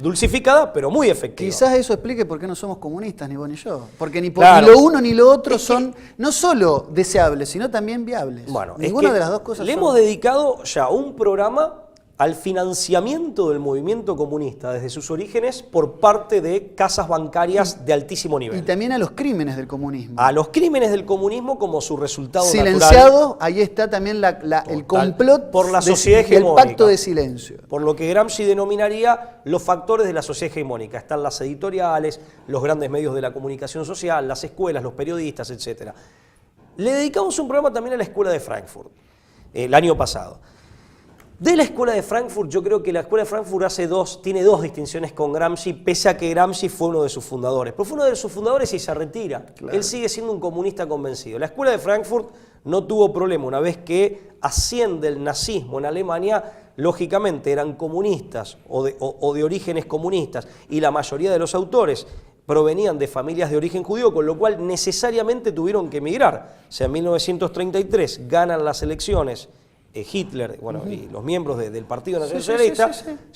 Dulcificada, pero muy efectiva. Quizás eso explique por qué no somos comunistas, ni vos ni yo. Porque ni lo uno ni lo otro son no solo deseables, sino también viables. Bueno, ninguna de las dos cosas le hemos dedicado ya un programa al financiamiento del movimiento comunista desde sus orígenes por parte de casas bancarias de altísimo nivel. Y también a los crímenes del comunismo. A los crímenes del comunismo como su resultado silenciado, natural. Ahí está también el complot por la sociedad hegemónica. El pacto de silencio. Por lo que Gramsci denominaría los factores de la sociedad hegemónica. Están las editoriales, los grandes medios de la comunicación social, las escuelas, los periodistas, etc. Le dedicamos un programa también a la Escuela de Frankfurt, el año pasado. De la Escuela de Frankfurt, yo creo que la Escuela de Frankfurt tiene dos distinciones con Gramsci, pese a que Gramsci fue uno de sus fundadores. Pero fue uno de sus fundadores y se retira. Claro. Él sigue siendo un comunista convencido. La Escuela de Frankfurt no tuvo problema. Una vez que asciende el nazismo en Alemania, lógicamente eran comunistas o de orígenes comunistas, y la mayoría de los autores provenían de familias de origen judío, con lo cual necesariamente tuvieron que emigrar. O sea, en 1933 ganan las elecciones Hitler, bueno, y los miembros del Partido Nacional Socialista,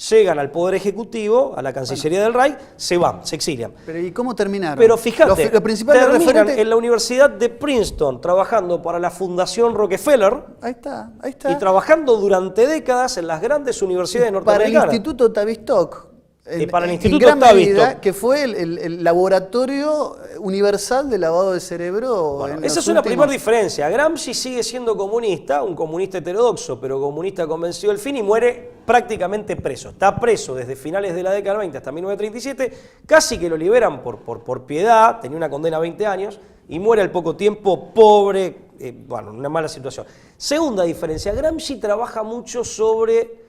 llegan al Poder Ejecutivo, a la Cancillería del Reich, se van, se exilian. Pero ¿y cómo terminaron? Pero fíjate, lo principal terminan en la Universidad de Princeton, trabajando para la Fundación Rockefeller. Ahí está. Y trabajando durante décadas en las grandes universidades norteamericanas. Para el Instituto Tavistock. Para el Instituto gran medida, Tavistock. que fue el laboratorio universal de lavado de cerebro. Bueno, esa es una primera diferencia. Gramsci sigue siendo comunista, un comunista heterodoxo, pero comunista convencido del fin, y muere prácticamente preso. Está preso desde finales de la década del 20 hasta 1937, casi que lo liberan por piedad, tenía una condena a 20 años, y muere al poco tiempo pobre, bueno, en una mala situación. Segunda diferencia, Gramsci trabaja mucho sobre...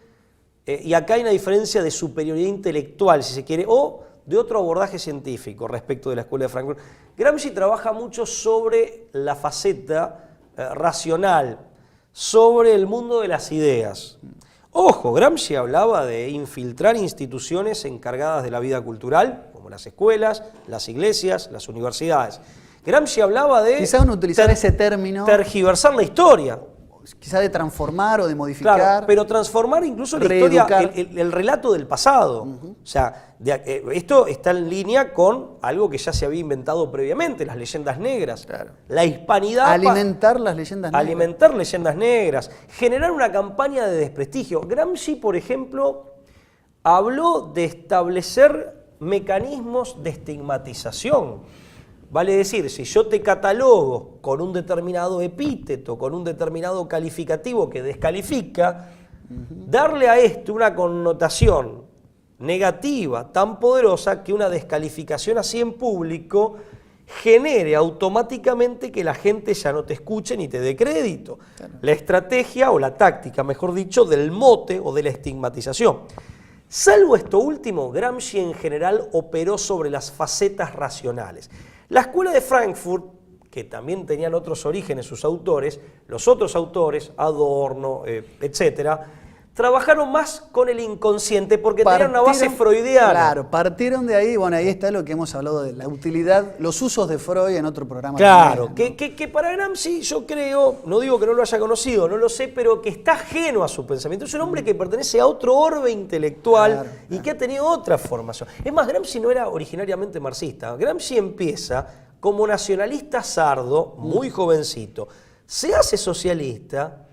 y acá hay una diferencia de superioridad intelectual, si se quiere, o de otro abordaje científico respecto de la Escuela de Frankfurt. Gramsci trabaja mucho sobre la faceta racional, sobre el mundo de las ideas. Ojo, Gramsci hablaba de infiltrar instituciones encargadas de la vida cultural, como las escuelas, las iglesias, las universidades. Gramsci hablaba de... Quizás no utilizar ese término... tergiversar la historia. Quizás de transformar o de modificar. Claro, pero transformar incluso la historia, el relato del pasado. O sea, esto está en línea con algo que ya se había inventado previamente, las leyendas negras. Claro. La hispanidad. Alimentar las leyendas negras. Alimentar leyendas negras. Generar una campaña de desprestigio. Gramsci, por ejemplo, habló de establecer mecanismos de estigmatización. Vale decir, si yo te catalogo con un determinado epíteto, con un determinado calificativo que descalifica, darle a esto una connotación negativa tan poderosa que una descalificación así en público genere automáticamente que la gente ya no te escuche ni te dé crédito. Claro. La estrategia o la táctica, mejor dicho, del mote o de la estigmatización. Salvo esto último, Gramsci en general operó sobre las facetas racionales. La Escuela de Frankfurt, que también tenían otros orígenes sus autores, los otros autores, Adorno, etcétera, trabajaron más con el inconsciente porque tenían una base freudiana. Claro, partieron de ahí, bueno, ahí está lo que hemos hablado de la utilidad, los usos de Freud en otro programa. Claro, también, ¿no? que para Gramsci yo creo, no digo que no lo haya conocido, no lo sé, pero que está ajeno a su pensamiento. Es un hombre que pertenece a otro orbe intelectual y que ha tenido otra formación. Es más, Gramsci no era originariamente marxista. Gramsci empieza como nacionalista sardo, muy jovencito, se hace socialista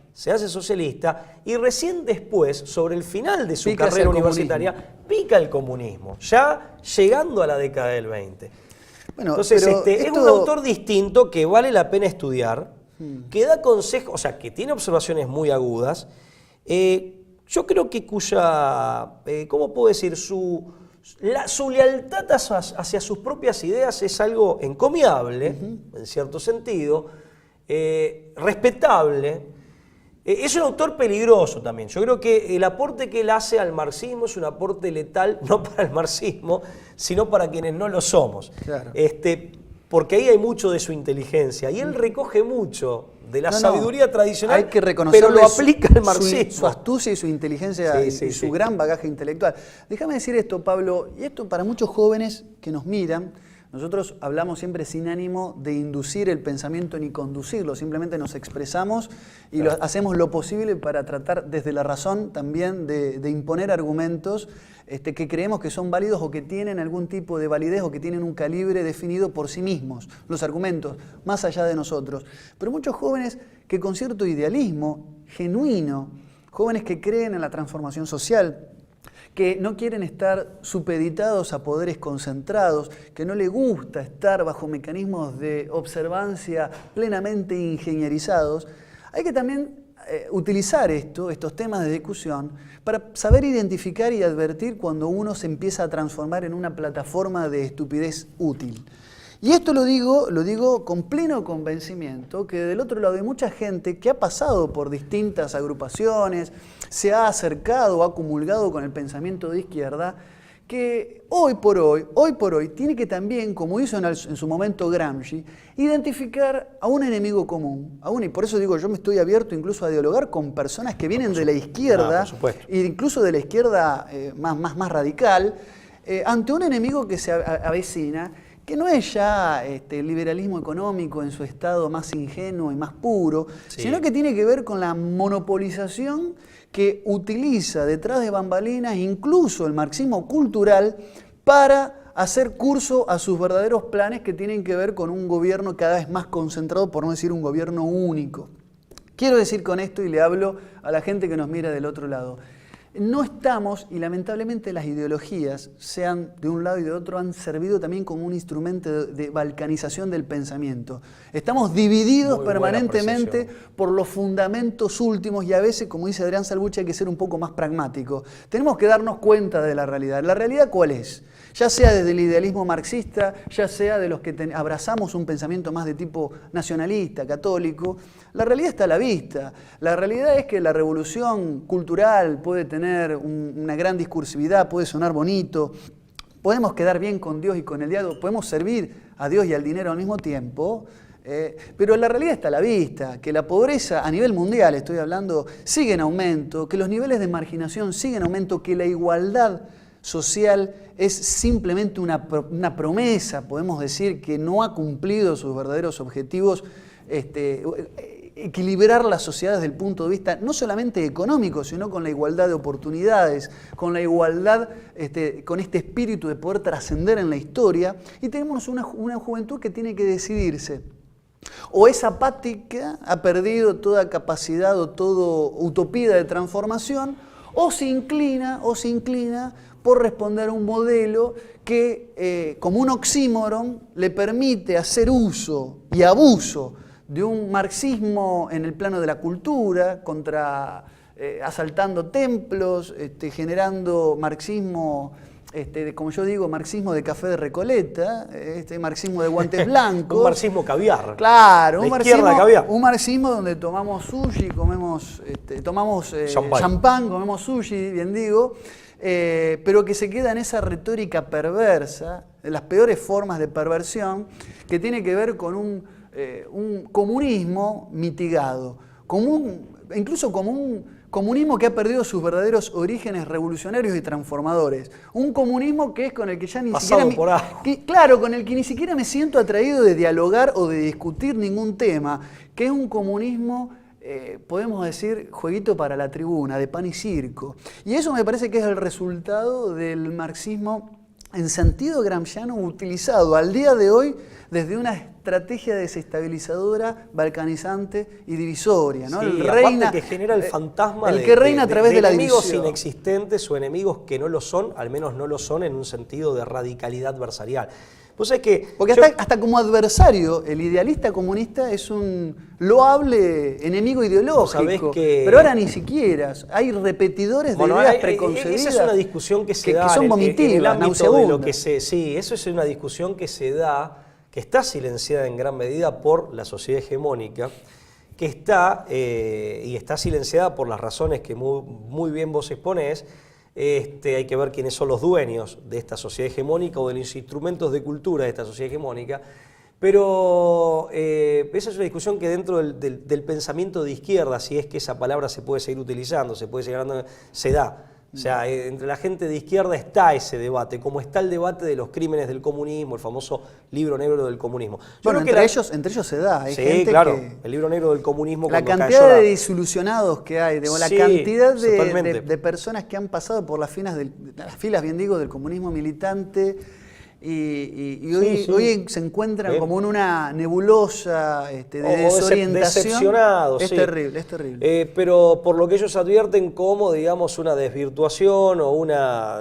y recién después, sobre el final de su carrera universitaria, pica el comunismo, ya llegando a la década del 20. Bueno, entonces es un autor distinto que vale la pena estudiar, que da consejos, o sea, que tiene observaciones muy agudas. Yo creo que ¿cómo puedo decir? Su lealtad hacia sus propias ideas es algo encomiable, en cierto sentido, respetable. Es un autor peligroso también. Yo creo que el aporte que él hace al marxismo es un aporte letal, no para el marxismo, sino para quienes no lo somos. Claro. Porque ahí hay mucho de su inteligencia y él recoge mucho de la sabiduría tradicional, hay que reconocerle, pero lo aplica al marxismo. Su astucia y su inteligencia y su gran bagaje intelectual. Déjame decir esto, Pablo, y esto para muchos jóvenes que nos miran. Nosotros hablamos siempre sin ánimo de inducir el pensamiento ni conducirlo, simplemente nos expresamos y hacemos lo posible para tratar desde la razón también de imponer argumentos que creemos que son válidos o que tienen algún tipo de validez o que tienen un calibre definido por sí mismos, los argumentos, más allá de nosotros. Pero muchos jóvenes que con cierto idealismo genuino, jóvenes que creen en la transformación social, que no quieren estar supeditados a poderes concentrados, que no les gusta estar bajo mecanismos de observancia plenamente ingenierizados, hay que también utilizar estos temas de discusión para saber identificar y advertir cuando uno se empieza a transformar en una plataforma de estupidez útil. Y esto lo digo con pleno convencimiento, que del otro lado hay mucha gente que ha pasado por distintas agrupaciones, se ha acercado, ha comulgado con el pensamiento de izquierda, que hoy por hoy tiene que también, como hizo en su momento Gramsci, identificar a un enemigo común, y por eso digo, yo me estoy abierto incluso a dialogar con personas que vienen de la izquierda, e incluso de la izquierda más radical, ante un enemigo que se avecina, que no es ya el liberalismo económico en su estado más ingenuo y más puro, sino que tiene que ver con la monopolización que utiliza detrás de bambalinas incluso el marxismo cultural para hacer curso a sus verdaderos planes que tienen que ver con un gobierno cada vez más concentrado, por no decir un gobierno único. Quiero decir con esto, y le hablo a la gente que nos mira del otro lado, no estamos, y lamentablemente las ideologías, sean de un lado y de otro, han servido también como un instrumento de balcanización del pensamiento. Estamos divididos permanentemente por los fundamentos últimos y a veces, como dice Adrián Salvucci, hay que ser un poco más pragmático. Tenemos que darnos cuenta de la realidad. ¿La realidad cuál es? Ya sea desde el idealismo marxista, ya sea de los que abrazamos un pensamiento más de tipo nacionalista, católico, la realidad está a la vista. La realidad es que la revolución cultural puede tener una gran discursividad, puede sonar bonito, podemos quedar bien con Dios y con el diálogo, podemos servir a Dios y al dinero al mismo tiempo, pero la realidad está a la vista, que la pobreza a nivel mundial, estoy hablando, sigue en aumento, que los niveles de marginación siguen en aumento, que la igualdad social es simplemente una promesa, podemos decir, que no ha cumplido sus verdaderos objetivos, equilibrar la sociedad desde el punto de vista no solamente económico, sino con la igualdad de oportunidades, con la igualdad, con este espíritu de poder trascender en la historia, y tenemos una juventud que tiene que decidirse. O es apática, ha perdido toda capacidad o toda utopía de transformación, o se inclina por responder a un modelo que, como un oxímoron, le permite hacer uso y abuso de un marxismo en el plano de la cultura, asaltando templos, generando marxismo, como yo digo, marxismo de café de Recoleta, marxismo de guantes blancos. Un marxismo caviar. Claro, un marxismo donde tomamos sushi, tomamos champán, comemos sushi, bien digo, pero que se queda en esa retórica perversa, de las peores formas de perversión, que tiene que ver con un comunismo mitigado, incluso como un comunismo que ha perdido sus verdaderos orígenes revolucionarios y transformadores. Un comunismo que es con el que ya ni siquiera con el que ni siquiera me siento atraído de dialogar o de discutir ningún tema, que es un comunismo, podemos decir, jueguito para la tribuna, de pan y circo. Y eso me parece que es el resultado del marxismo en sentido gramsciano utilizado al día de hoy desde una estrategia desestabilizadora, balcanizante y divisoria, ¿no? Sí, aparte que genera el fantasma que reina a través de la enemigos división. Inexistentes o enemigos que no lo son, al menos no lo son en un sentido de radicalidad adversarial. Pues es que porque hasta como adversario, el idealista comunista es un loable enemigo ideológico, pero ahora ni siquiera, hay repetidores de ideas preconcebidas. Esa es una discusión que se da son vomitivas, en el ámbito de lo que sí, eso es una discusión que se da, que está silenciada en gran medida por la sociedad hegemónica, que está silenciada por las razones que muy bien vos exponés. Hay que ver quiénes son los dueños de esta sociedad hegemónica o de los instrumentos de cultura de esta sociedad hegemónica, pero esa es una discusión que dentro del pensamiento de izquierda, si es que esa palabra se puede seguir utilizando, se da. O sea, entre la gente de izquierda está ese debate, como está el debate de los crímenes del comunismo, el famoso libro negro del comunismo. Bueno, entre ellos se da. Hay gente claro, el libro negro del comunismo. La cantidad de desilusionados que hay, la cantidad de personas que han pasado por las filas, bien digo, del comunismo militante y hoy se encuentran como en una nebulosa de desorientación. Decepcionados, es terrible. Pero por lo que ellos advierten como, digamos, una desvirtuación o una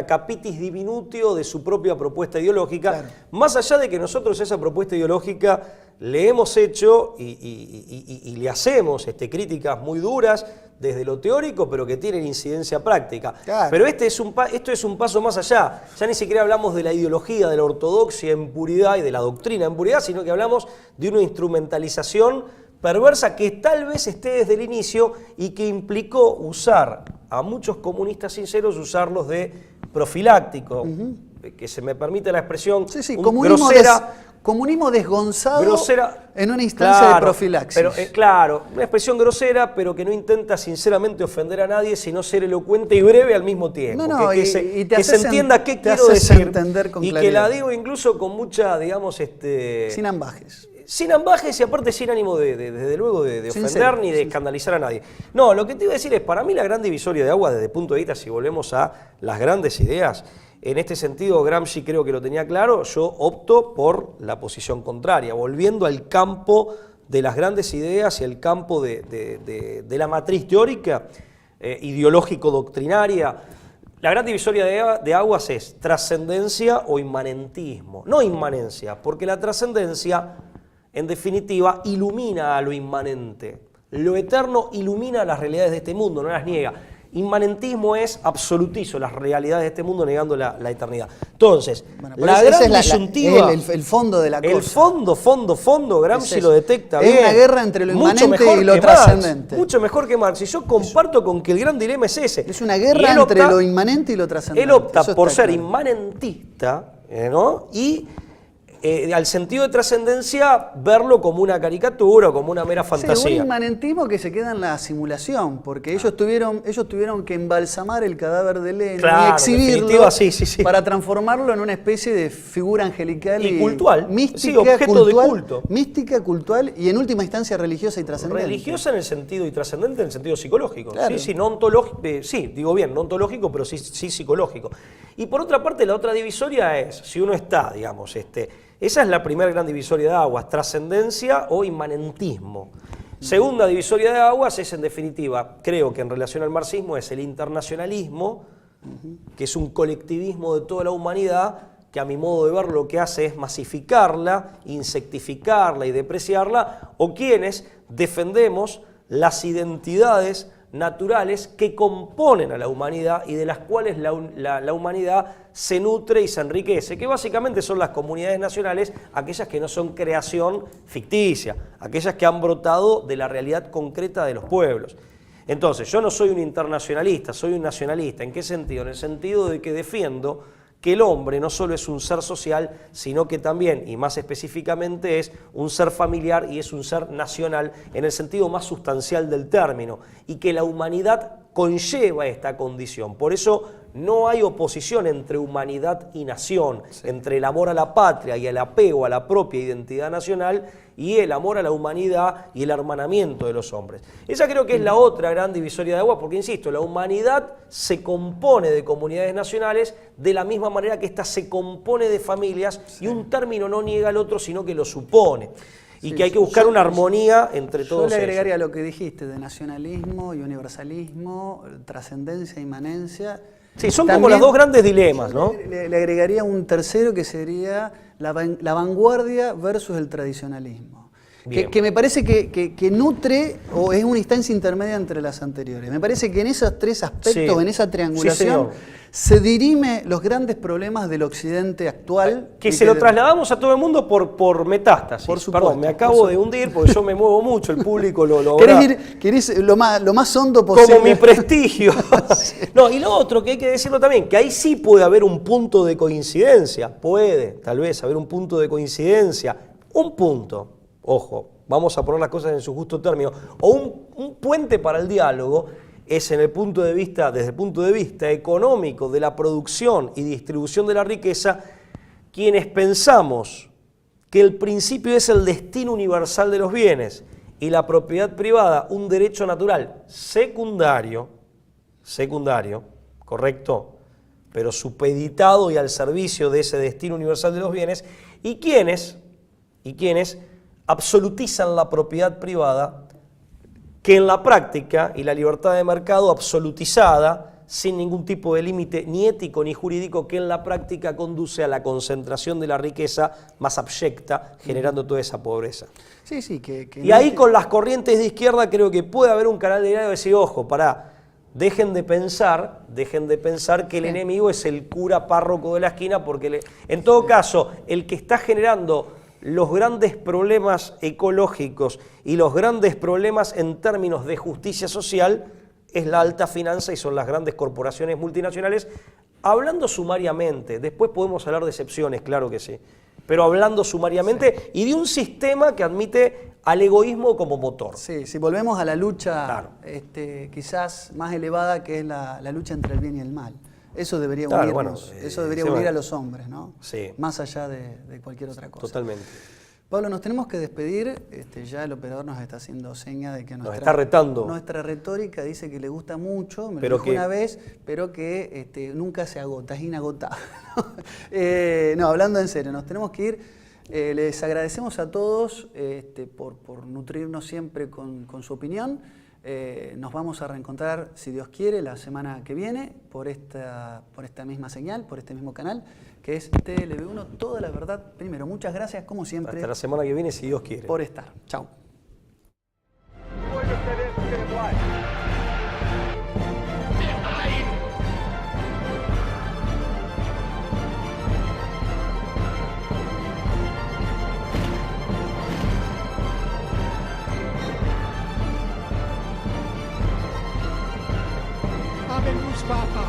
capitis diminutio de su propia propuesta ideológica, claro. Más allá de que nosotros esa propuesta ideológica le hemos hecho y le hacemos críticas muy duras desde lo teórico, pero que tienen incidencia práctica. Claro. Pero esto es un paso más allá. Ya ni siquiera hablamos de la ideología, de la ortodoxia en puridad y de la doctrina en puridad, sino que hablamos de una instrumentalización perversa que tal vez esté desde el inicio y que implicó usar a muchos comunistas sinceros, usarlos de profiláctico, que se me permite la expresión, comunismo grosera. comunismo desgonzado grosera, en una instancia de profilaxis. Pero, claro, una expresión grosera, pero que no intenta sinceramente ofender a nadie, sino ser elocuente y breve al mismo tiempo. Que se entienda qué quiero decir y claridad. Que la digo incluso con mucha, digamos, sin ambajes. Sin ambajes y aparte sin ánimo desde luego de ofender ni de escandalizar a nadie. No, lo que te iba a decir es, para mí la gran divisoria de agua desde el punto de vista, si volvemos a las grandes ideas, en este sentido Gramsci creo que lo tenía claro, yo opto por la posición contraria, volviendo al campo de las grandes ideas y al campo de la matriz teórica, ideológico-doctrinaria. La gran divisoria de aguas es trascendencia o inmanentismo, no inmanencia, porque la trascendencia en definitiva, ilumina a lo inmanente. Lo eterno ilumina las realidades de este mundo, no las niega. Inmanentismo es absolutizo las realidades de este mundo negando la eternidad. Entonces, bueno, la gran disyuntiva... el fondo de la cosa. El fondo, Gramsci lo detecta bien. Es una guerra entre lo inmanente y lo trascendente. Mucho mejor que Marx. Y yo comparto con que el gran dilema es ese. Es una guerra entre lo inmanente y lo trascendente. Él opta por ser inmanentista, ¿no? Y... al sentido de trascendencia, verlo como una caricatura o como una mera fantasía. Sí, un inmanentismo que se queda en la simulación, porque ellos tuvieron que embalsamar el cadáver de Lenin y exhibirlo para transformarlo en una especie de figura angelical y cultual, mística, objeto cultual, de culto. Mística, cultural y en última instancia religiosa y trascendente. Religiosa en el sentido y trascendente en el sentido psicológico. Claro. No ontológico, digo bien, no ontológico, pero sí psicológico. Y por otra parte, la otra divisoria es, si uno está, digamos, esa es la primera gran divisoria de aguas, trascendencia o inmanentismo. Segunda divisoria de aguas es, en definitiva, creo que en relación al marxismo, es el internacionalismo, que es un colectivismo de toda la humanidad, que a mi modo de ver lo que hace es masificarla, insectificarla y depreciarla, o quienes defendemos las identidades naturales que componen a la humanidad y de las cuales la humanidad se nutre y se enriquece, que básicamente son las comunidades nacionales, aquellas que no son creación ficticia, aquellas que han brotado de la realidad concreta de los pueblos. Entonces, yo no soy un internacionalista, soy un nacionalista. ¿En qué sentido? En el sentido de que defiendo que el hombre no solo es un ser social, sino que también, y más específicamente, es un ser familiar y es un ser nacional en el sentido más sustancial del término, y que la humanidad conlleva esta condición. Por eso no hay oposición entre humanidad y nación, entre el amor a la patria y el apego a la propia identidad nacional y el amor a la humanidad y el hermanamiento de los hombres. Esa creo que es la otra gran divisoria de agua, porque insisto, la humanidad se compone de comunidades nacionales de la misma manera que ésta se compone de familias, y un término no niega al otro, sino que lo supone. Y que hay que buscar una armonía entre todos ellos. Yo le agregaría lo que dijiste de nacionalismo y universalismo, trascendencia, inmanencia. Sí, son como los dos grandes dilemas, ¿no? Le agregaría un tercero que sería la vanguardia versus el tradicionalismo. Que me parece que nutre o es una instancia intermedia entre las anteriores. Me parece que en esos tres aspectos, en esa triangulación, se dirime los grandes problemas del occidente actual. Que se lo trasladamos a todo el mundo por metástasis. Por supuesto. Perdón, me acabo de hundir porque yo me muevo mucho, el público lo ¿Querés ir lo más hondo posible? Como mi prestigio. No, y lo otro que hay que decirlo también, que ahí sí puede haber un punto de coincidencia. Puede, tal vez, haber un punto de coincidencia. Un punto. Ojo, vamos a poner las cosas en su justo término, o un puente para el diálogo es desde el punto de vista económico de la producción y distribución de la riqueza, quienes pensamos que el principio es el destino universal de los bienes y la propiedad privada un derecho natural secundario, correcto, pero supeditado y al servicio de ese destino universal de los bienes, y quienes absolutizan la propiedad privada, que en la práctica, y la libertad de mercado absolutizada, sin ningún tipo de límite ni ético ni jurídico, que en la práctica conduce a la concentración de la riqueza más abyecta, generando toda esa pobreza. Sí, y ahí con las corrientes de izquierda creo que puede haber un canal de diálogo de decir, ojo, dejen de pensar que el enemigo es el cura párroco de la esquina, porque en todo caso, el que está generando los grandes problemas ecológicos y los grandes problemas en términos de justicia social es la alta finanza y son las grandes corporaciones multinacionales, hablando sumariamente. Después podemos hablar de excepciones, claro que sí. pero hablando sumariamente, y de un sistema que admite al egoísmo como motor. Sí, si volvemos a la lucha Claro. quizás más elevada, que es la lucha entre el bien y el mal. Eso debería Claro, unirnos, bueno, eso debería Seba, unir a los hombres, ¿no? Sí. Más allá de cualquier otra cosa. Totalmente. Pablo, nos tenemos que despedir. Ya el operador nos está haciendo seña de que Nos está retando. nuestra retórica dice que le gusta mucho, me Pero lo dijo que- una vez, pero que nunca se agota, es inagotable. No, hablando en serio, nos tenemos que ir. Les agradecemos a todos por nutrirnos siempre con su opinión. Nos vamos a reencontrar, si Dios quiere, la semana que viene por esta misma señal, por este mismo canal, que es TLV1, toda la verdad. Primero, muchas gracias, como siempre, Hasta la semana que viene, si Dios quiere. por estar. Chao. Amen, Mustafa.